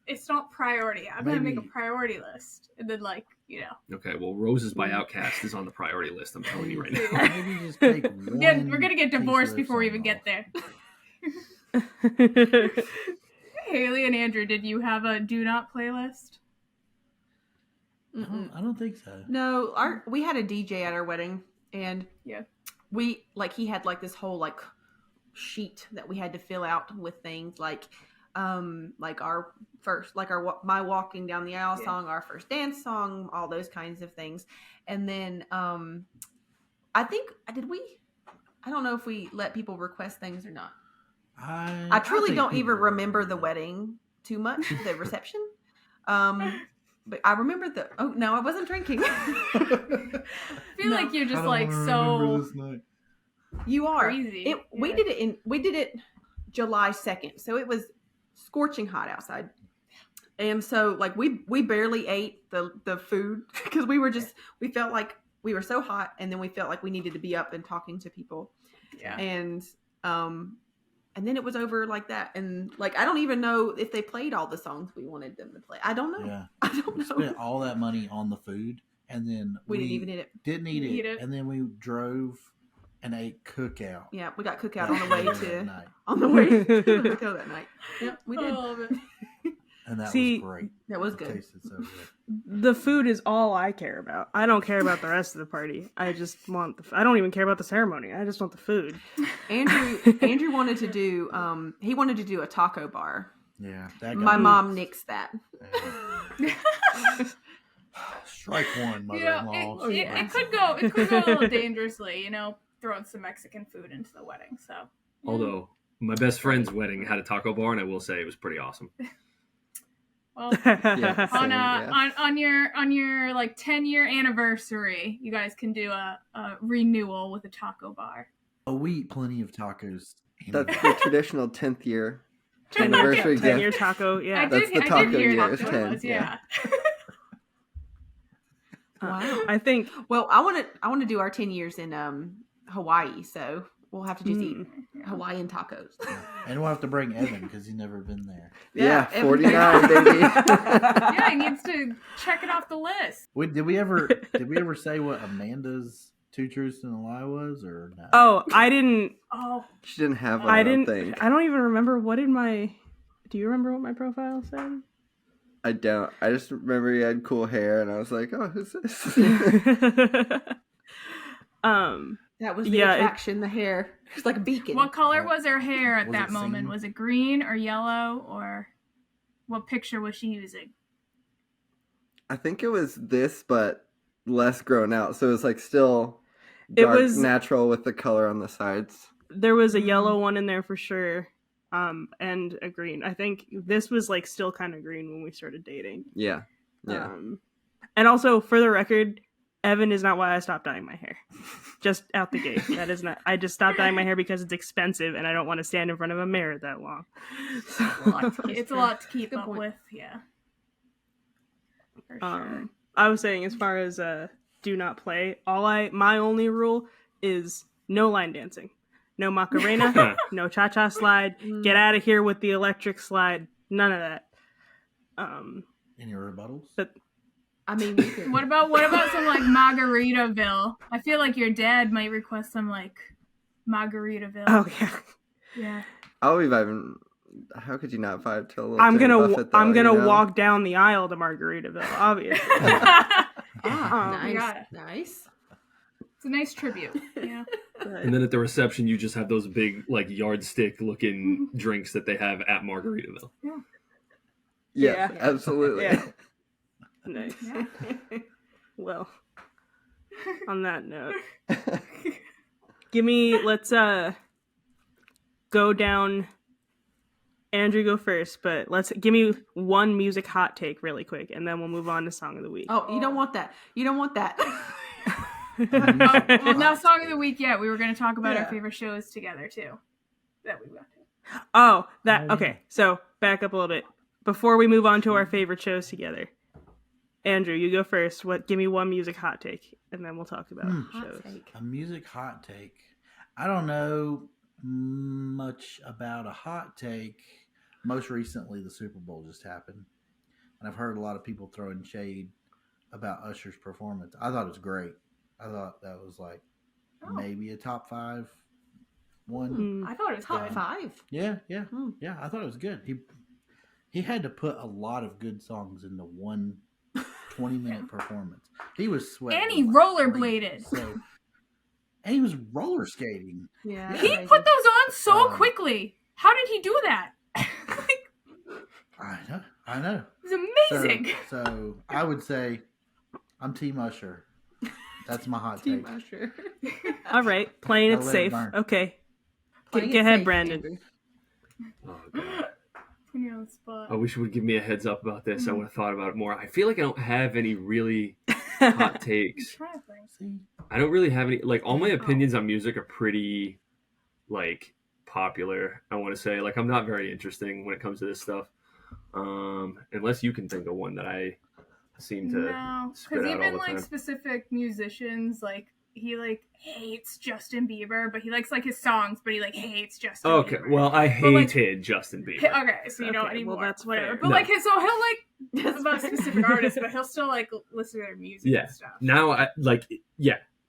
it's not priority. I'm gonna make a priority list, and then okay, well, Roses by Outkast is on the priority list. I'm telling you right now. Maybe just take one. We're gonna get divorced before we even get there. Haley and Andrew, did you have a do not playlist? I don't think so. No, we had a DJ at our wedding, and yeah, he had like this whole like sheet that we had to fill out with things like our first, like my walking down the aisle song, our first dance song, all those kinds of things. And then I don't know if we let people request things or not. I truly don't even remember the wedding too much, the reception. But I remember no, I wasn't drinking. I feel like you're just like so. You are. Crazy. We did it July 2nd, so it was scorching hot outside, and so like we barely ate the food because we felt like we were so hot, and then we felt like we needed to be up and talking to people. Yeah. And then it was over like that. And like, I don't even know if they played all the songs we wanted them to play. I don't know. Yeah. I don't know. Spent all that money on the food, and then we didn't even eat it. Didn't eat it. And then we drove and ate cookout. Yeah, we got cookout on the way to the hotel that night. Yep, we did. And that was great. That was It good. tasted so good. The food is all I care about. I don't care about the rest of the party. I just want I don't even care about the ceremony. I just want the food. Andrew wanted to do he wanted to do a taco bar. Yeah. My mom nixed that. Yeah. Strike one, mother-in-law. It could go a little dangerously, throwing some Mexican food into the wedding. So, Although my best friend's wedding had a taco bar, and I will say it was pretty awesome. well, on your like 10-year anniversary, you guys can do a renewal with a taco bar. Oh, we eat plenty of tacos. That's the traditional 10th year anniversary gift. 10-year taco, yeah. That's the taco year is 10. Yeah. Wow. I think. Well, I want to do our 10 years in Hawaii, so we'll have to just eat Hawaiian tacos. And we'll have to bring Evan because he's never been there. Yeah, 49, baby. Yeah, he needs to check it off the list. Did we ever say what Amanda's 2 truths and a lie was, or no? Oh, I didn't. Oh, She didn't have one, I don't think. I don't even remember do you remember what my profile said? I don't. I just remember he had cool hair, and I was like, "Oh, who's this?" That was the attraction, the hair. It's like a beacon. what color was her hair at Was that it moment? singing? Was it green or yellow, or what picture was she using? I think it was this, but less grown out. So it was like still dark, It was natural with the color on the sides. There was a yellow one in there for sure, and a green. I think this was like still kind of green when we started dating. Yeah. And also, for the record, Evan is not why I stopped dyeing my hair. Just out the gate. That is not. I just stopped dyeing my hair because it's expensive, and I don't want to stand in front of a mirror that long. It's a lot to keep up with. Yeah. For sure. I was saying, as far as do not play, my only rule is no line dancing, no Macarena, no cha-cha slide. Get out of here with the electric slide. None of that. Any rebuttals? But I mean, we could. What about some like Margaritaville? I feel like your dad might request some like Margaritaville. oh yeah, Yeah. I'll revive and How could you not vibe to a little I'm Jimmy gonna Buffett, though, I'm gonna you know? walk down the aisle to Margaritaville, obviously. Nice, got it. nice. It's a nice tribute. Yeah. And then at the reception, you just have those big, like, yardstick looking drinks that they have at Margaritaville. Yes, Yeah. absolutely. Yeah. Nice. Yeah. Well, on that note, let's go down. Andrew, go first, but give me one music hot take really quick, and then we'll move on to song of the week. Oh, you don't want that. You don't want that. Well, not song of the week yet. We were going to talk about our Yeah. favorite shows together too. That we went to. Oh, okay. So back up a little bit before we move on to our favorite shows together. Andrew, you go first. Give me one music hot take, and then we'll talk about shows. A music hot take. I don't know much about a hot take. Most recently, the Super Bowl just happened, and I've heard a lot of people throwing shade about Usher's performance. I thought it was great. I thought that was like maybe a top 5 one. I thought it was Top good. 5. Yeah. I thought it was good. He had to put a lot of good songs into one 20-minute performance. He was sweating. And he like rollerbladed. crazy. And he was roller skating. Yeah. He amazing. put those on so Um, quickly. How did he do that? Like, I know. it was amazing. So I would say I'm Team Usher. That's my hot Team take. Usher. All right, playing I'll it let it safe. burn. Okay, Playing go it ahead, safe, Brandon. Andrew. Oh, God. Put you on the spot. I wish you would give me a heads up about this. I would have thought about it more. I feel like I don't have any really hot takes. I'm trying to think. See? I don't really have any. Like, all my opinions on music are pretty, like, popular, I want to say. Like, I'm not very interesting when it comes to this stuff. Unless you can think of one that I seem to No, spit because out all even the like time. specific musicians, like he like hates Justin Bieber, but he likes like his songs, but he like hates Justin. Okay, Bieber. well, I But, like, hated Justin Bieber. Okay, so you don't Okay, anymore. well, that's whatever. fair. But No. like, so he'll like about specific artists, but he'll still like listen to their music Yeah. and stuff. Now, I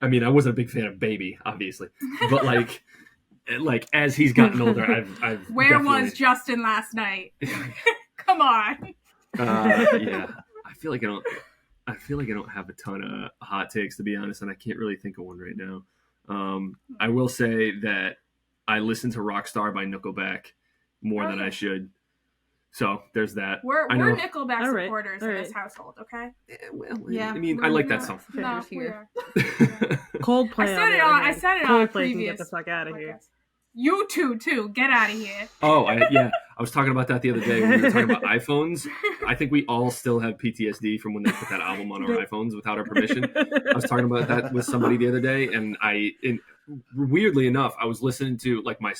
mean, I wasn't a big fan of Baby, obviously, but like as he's gotten older, I've Where definitely, was Justin last night? Come on. yeah, I feel like I don't have a ton of hot takes, to be honest, and I can't really think of one right now. I will say that I listen to Rockstar by Nickelback more than I should. So there's that. We're I know. Nickelback All right, supporters all in this right. household, okay? Well, Yeah, I mean, I like that we're song. not- No, Fair we here. are. Coldplay. I said the it other on- I hand. said it on a Coldplay can get previous the fuck out of here. Podcast. You two, too. Get out of here. Oh, I was talking about that the other day when we were talking about iPhones. I think we all still have PTSD from when they put that album on our iPhones without our permission. I was talking about that with somebody the other day, and weirdly enough, I was listening to like my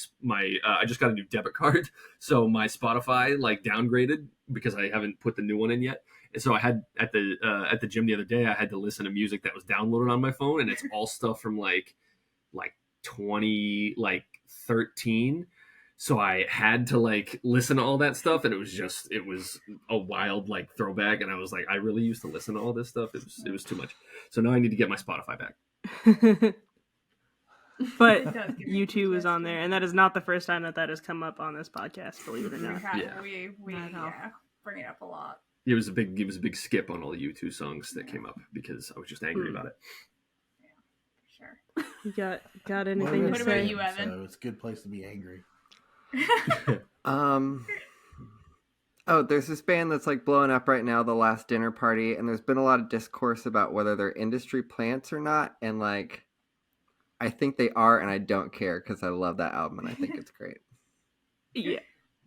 I just got a new debit card, so my Spotify like downgraded because I haven't put the new one in yet. And so I had at the gym the other day, I had to listen to music that was downloaded on my phone, and it's all stuff from like 2013. So I had to like listen to all that stuff, and it was a wild like throwback, and I was like, I really used to listen to all this stuff. It was too much. So now I need to get my Spotify back. But It does give me U2 is on PTSD. there, and that is not the first time that has come up on this podcast, believe it or not. Yeah. We Not at all. bring it up a lot. It was a big skip on all the U2 songs that came up because I was just angry about it. Sure. You got Well, anything What to about say? you, Evan? So it's a good place to be angry. Oh, there's this band that's like blowing up right now, The Last Dinner Party, and there's been a lot of discourse about whether they're industry plants or not, and like I think they are, and I don't care because I love that album and I think it's great. Yeah,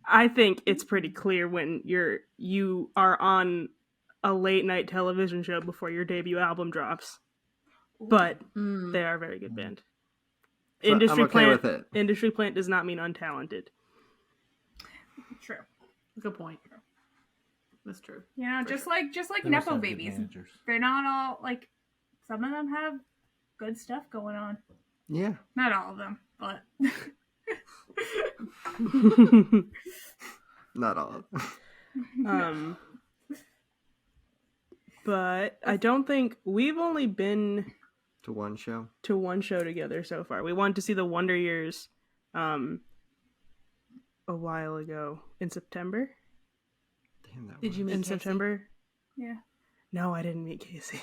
I think it's pretty clear when you are on a late night television show before your debut album drops. But Mm. they are a very good band. So I'm Industry okay plant. with it. Industry plant does not mean untalented. True. Good point. That's true. You know, just like They must Nepo have good babies. managers. They're not all like some of them have good stuff going on. Yeah. Not all of them, but Not all of them. But I don't think we've only been To one show. to one show together so far. We wanted to see the Wonder Years a while ago in September. Damn, that Did you was- meet In Casey? September? Yeah. No, I didn't meet Casey.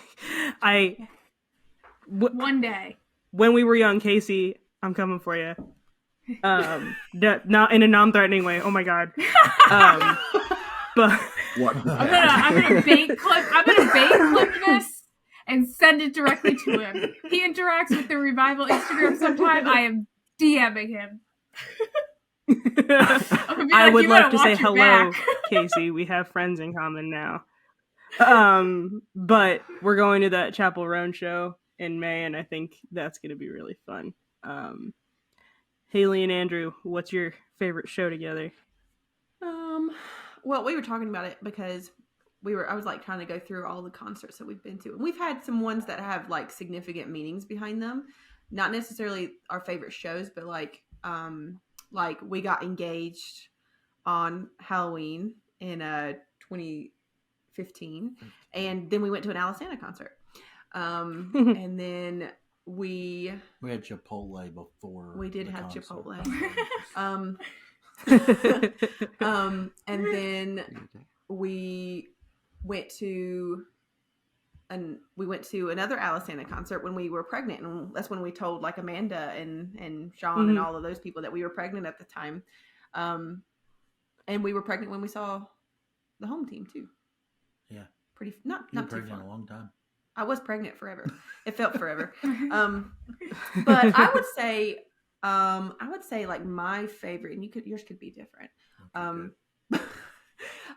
One day. When we were young, Casey, I'm coming for you. Not in a non-threatening way. Oh my god. But What? I'm gonna bait clip this and send it directly to him. He interacts with the Revival Instagram sometime. I am DMing him. I would love to say watch your hello, back. Casey. We have friends in common now. But we're going to that Chapel Roan show in May, and I think that's going to be really fun. Haley and Andrew, what's your favorite show together? Well, we were talking about it because I was like trying to go through all the concerts that we've been to, and we've had some ones that have like significant meanings behind them. Not necessarily our favorite shows, but like we got engaged on Halloween in 2015, and then we went to an Alisana concert, and then we had Chipotle before. We did the have concert. Chipotle. And then we went to another Alisana concert when we were pregnant, and that's when we told like Amanda and Sean and all of those people that we were pregnant at the time. And we were pregnant when we saw the home team too. Yeah, pretty not you were not too pregnant far. a long time. I was pregnant forever. It felt forever. But I would say like my favorite, and yours could be different. Okay,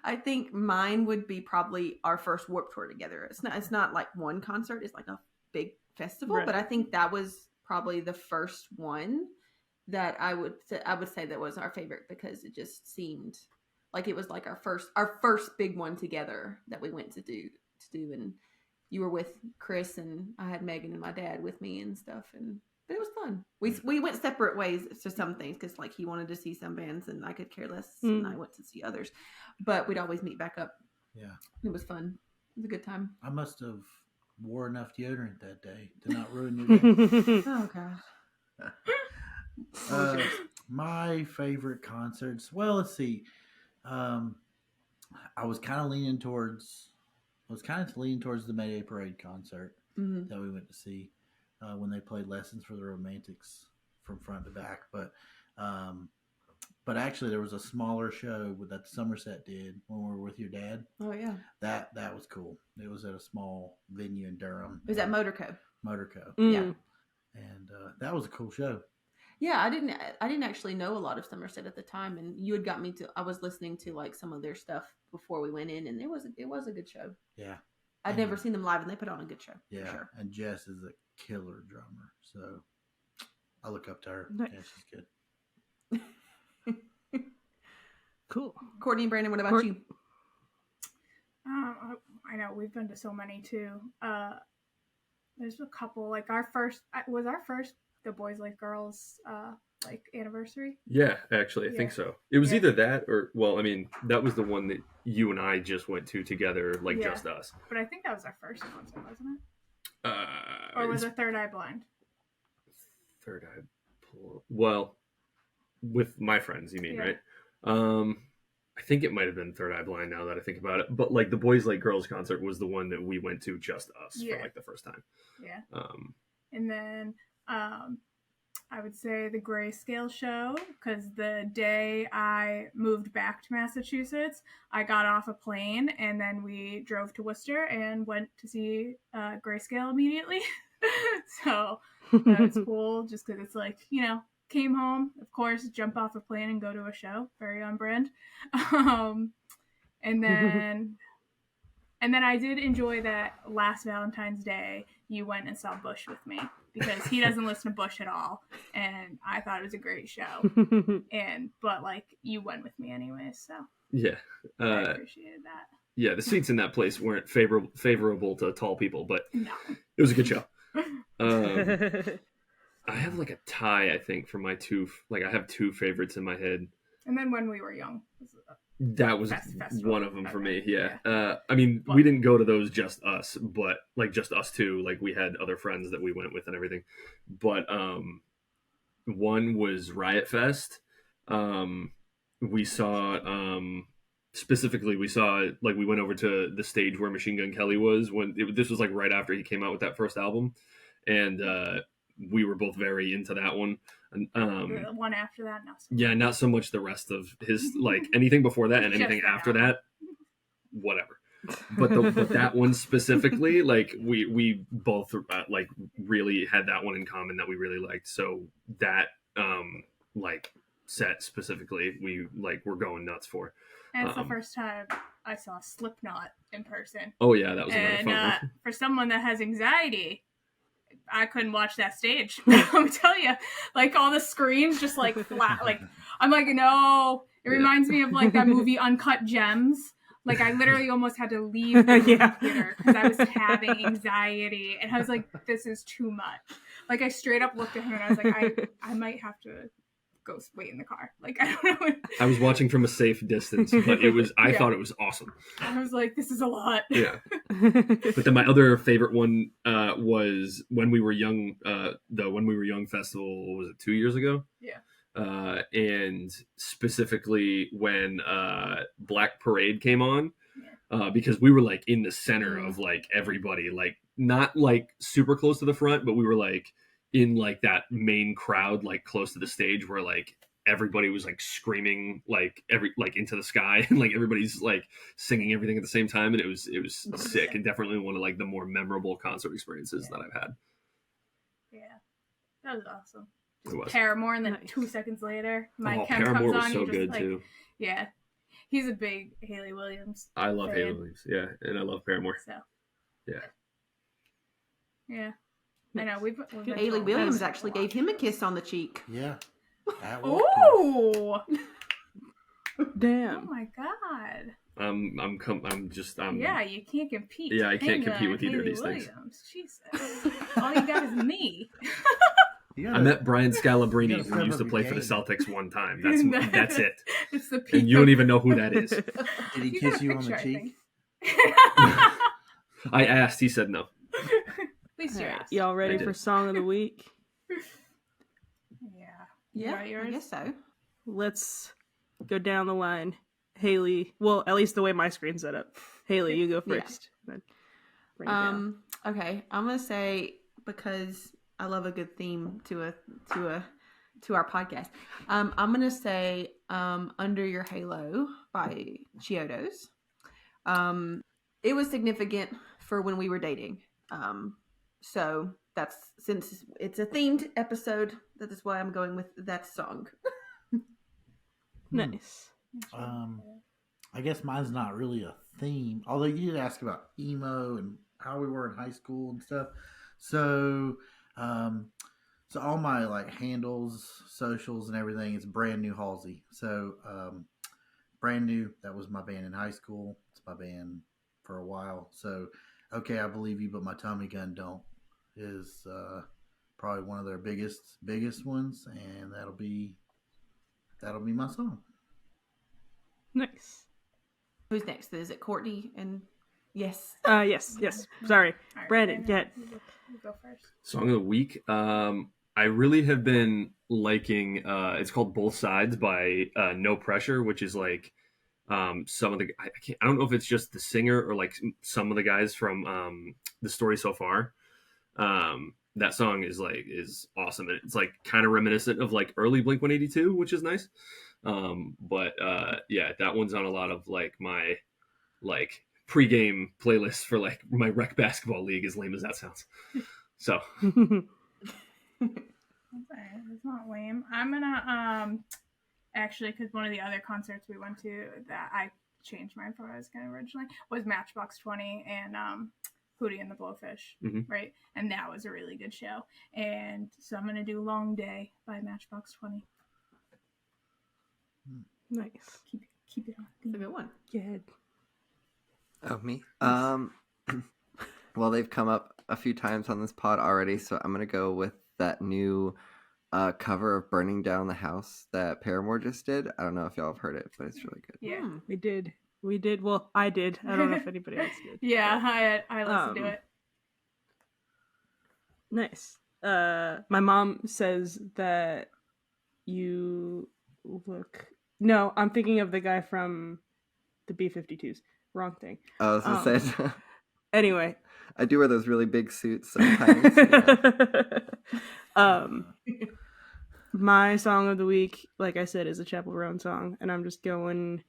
I think mine would be probably our first Warped Tour together. It's not like one concert, it's like a big festival, Right. but I think that was probably the first one that I would say that was our favorite, because it just seemed like it was like our first big one together that we went to do, and you were with Chris, and I had Megan and my dad with me and stuff, but it was fun. We went separate ways to some things, because like he wanted to see some bands and I could care less, and I went to see others, but we'd always meet back up. yeah. It was fun. It was a good time. I must have wore enough deodorant that day to not ruin your day. Oh god. My favorite concerts. Well, let's see. I was kind of leaning towards the Mayday Parade concert Mm-hmm. that we went to see when they played Lessons for the Romantics from front to back. But actually, there was a smaller show that Somerset did when we were with your dad. Oh yeah. That was cool. It was at a small venue in Durham. Was that Motorco? Motorco. Yeah. And that was a cool show. Yeah, I didn't actually know a lot of Somerset at the time, and you had got me to. I was listening to like some of their stuff before we went in, and it was a good show. Yeah. I'd never seen them live, and they put on a good show. Yeah. For sure. And Jess is a killer drummer, so I look up to her. Nice. Yeah, she's good. Cool. Courtney and Brandon, what about you? I know we've been to so many too. There's a couple. Like our first the Boys Like Girls like anniversary. Yeah, actually, I think so. It was either that or, well, I mean, that was the one that you and I just went to together, like just us. But I think that was our first concert, wasn't it? Or was it Third Eye Blind? Third Eye Well, with my friends, you mean, right? I think it might have been Third Eye Blind now that I think about it. But like the Boys Like Girls concert was the one that we went to just us for like the first time. Yeah. And then I would say the Grayscale show, because the day I moved back to Massachusetts, I got off a plane and then we drove to Worcester and went to see Grayscale immediately. So that was cool, just because it's like, came home, of course, jump off a plane and go to a show. Very on brand. And then I did enjoy that last Valentine's Day you went and saw Bush with me, because he doesn't listen to Bush at all, and I thought it was a great show. But like you went with me anyways, so yeah, I appreciated that. Yeah, the seats in that place weren't favorable to tall people, but no, it was a good show. I have like a tie, I think, for my two. Like I have two favorites in my head. And then When We Were Young. That was festival. one of them for me. Yeah. I mean, we didn't go to those just us, but like just us two. Like we had other friends that we went with and everything. But one was Riot Fest, we saw specifically we saw like we went over to the stage where Machine Gun Kelly was this was like right after he came out with that first album, and we were both very into that one. And, The one after that, not so much. yeah, not so much the rest of his like anything before that and Just anything that after album. that, whatever. But that one specifically, like we both like really had that one in common that we really liked. So that like set specifically, we like were going nuts for. And it's the first time I saw Slipknot in person. Oh yeah, that was another And fun one. for someone that has anxiety, I couldn't watch that stage. I'm telling you, like all the screams just like flat. Like I'm like, no. It Yeah. reminds me of like that movie Uncut Gems. Like I literally almost had to leave the Yeah. theater because I was having anxiety, and I was like, this is too much. Like I straight up looked at him and I was like, I might have to go wait in the car. Like I don't know. I was watching from a safe distance, but I Yeah. thought it was awesome. I was like, this is a lot. Yeah. But then my other favorite one was When We Were Young, the When We Were Young festival, was it 2 years ago? Yeah. And specifically when Black Parade came on, because we were like in the center of like everybody, like not like super close to the front, but we were like in like that main crowd, like close to the stage where like everybody was like screaming like into the sky, and like everybody's like singing everything at the same time, and it was sick, and definitely one of like the more memorable concert experiences that I've had. Yeah. That was awesome. It was. Paramore, and then Nice. 2 seconds later, My Oh, Chem Paramore comes was on. so you're just good like, too. yeah, he's a big Haley Williams. I love fan. Haley Williams, yeah, and I love Paramore. So Yeah. yeah, I know we've been Haley talking Williams about it actually a lot. gave him a kiss on the cheek. Yeah. That was cool. Ooh! Oh Damn. my god! I'm Yeah, you can't compete. Yeah, I can't Hang compete on, with either of Haley these things. Williams. Jesus, all you got is me. You I gotta- met Brian You Scalabrine, gotta who step used to up play your for the game. Celtics one time. That's it. It's the peak. And you don't of- even know who that is. Did he You kiss got a you on the picture, I cheek? think. I asked, he said no. At least you asked. Y'all ready I for did. song of the week? Yeah. Yeah, got yours? I guess so. Let's go down the line. Haley, well, at least the way my screen's set up. Haley, you go Yeah. first. Then bring it down. Okay, I'm gonna say, because I love a good theme to our podcast. I'm gonna say "Under Your Halo" by Chiodos. It was significant for when we were dating. So that's, since it's a themed episode, that is why I'm going with that song. Nice. I guess mine's not really a theme, although you did ask about emo and how we were in high school and stuff. So, so all my like handles, socials, and everything is Brand New Halsey. So, Brand New, that was my band in high school. It's my band for a while. So, okay, I Believe You, But My Tommy Gun Don't is probably one of their biggest ones, and that'll be my song. Nice. Who's next? Is it Courtney? And yes. Yes. Sorry. All right, Brandon, get. You go first. Song of the week. I really have been liking. It's called "Both Sides" by No Pressure, which is like some of the. I don't know if it's just the singer or like some of the guys from The Story So Far. That song is awesome, and it's like kind of reminiscent of like early Blink-182, which is nice. But yeah, that one's on a lot of like my like pregame playlists for like my rec basketball league, as lame as that sounds. So It's not lame. I'm gonna actually, because one of the other concerts we went to that I changed mine from what I was gonna originally was Matchbox 20 and Hootie and the Blowfish, Mhm. right? And that was a really good show. And so I'm gonna do Long Day by Matchbox 20. Nice. Keep it on. That's a good one. Good. Oh, me? Well, they've come up a few times on this pod already, so I'm going to go with that new cover of Burning Down the House that Paramore just did. I don't know if y'all have heard it, but it's really good. Yeah. Hmm. We did. Well, I did. I don't know if anybody else did. Yeah, I listened to it. Nice. My mom says that you look No, I'm thinking of the guy from the B-52s. Wrong thing. I was gonna say. Anyway. I do wear those really big suits sometimes. Yeah. My song of the week, like I said, is a Chappell Roan song, and I'm just going.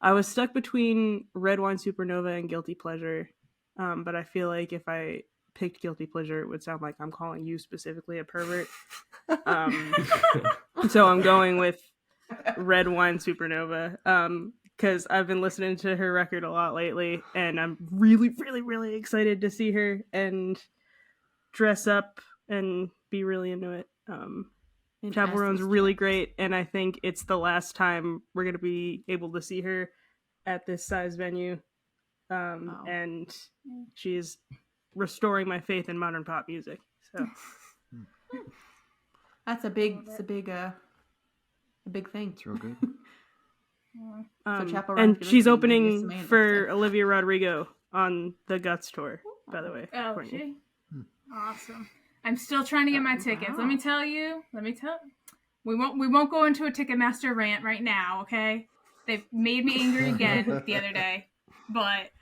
I was stuck between Red Wine Supernova and Guilty Pleasure, but I feel like if I picked Guilty Pleasure, it would sound like I'm calling you specifically a pervert. So I'm going with Red Wine Supernova, because I've been listening to her record a lot lately, and I'm really, really, really excited to see her and dress up and be really into it. Chappell Roan's really great, and I think it's the last time we're going to be able to see her at this size venue. And she's restoring my faith in modern pop music. So that's a big thing. It's real good. So Chappell and Roan's she's listening to opening Samantha, for so. Olivia Rodrigo on the Guts tour, by the way. Oh, Courtney. she? Awesome. I'm still trying to get my tickets. Wow. Let me tell you. We won't go into a Ticketmaster rant right now, okay? They made me angry again the other day. But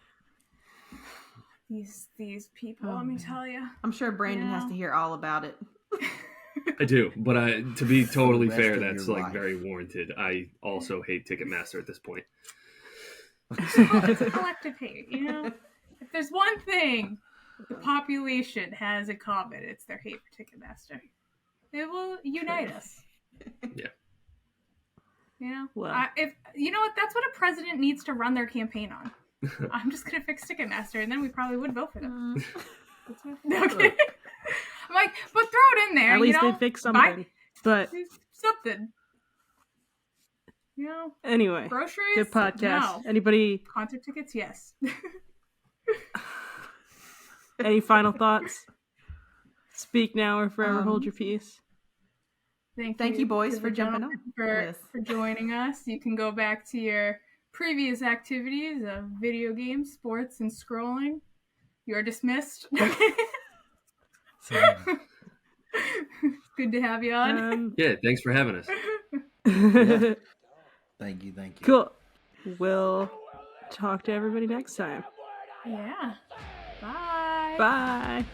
these people, let me tell you. I'm sure Brandon has to hear all about it. I do, but to be totally rest fair, of that's your like life. very warranted. I also hate Ticketmaster at this point. Well, it's a collective hate, you know? If there's one thing the population has in common, it's their hate for Ticketmaster. It will unite us. Yeah. You know? Well. If you know what, that's what a president needs to run their campaign on. I'm just gonna fix Ticketmaster, and then we probably would vote for them. Okay. I'm like, but throw it in there. At least you know? they fix something. But something. You know? anyway, Groceries? good podcast. No. Anybody, Concert tickets? Yes. any final thoughts? Speak now or forever hold your peace. Thank you, boys, to for the jumping gentlemen on for with us. for joining us. You can go back to your previous activities of video games, sports, and scrolling. You are dismissed. Good to have you on. Yeah, thanks for having us. Thank you. Cool. We'll talk to everybody next time. Yeah. Bye. Bye.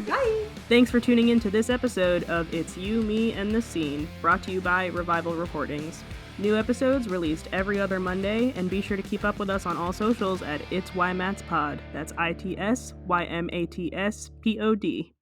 Bye. Thanks for tuning in to this episode of It's You, Me, and the Scene, brought to you by Revival Recordings. New episodes released every other Monday, and be sure to keep up with us on all socials at It's Ymatspod. That's ITSYMATSPOD.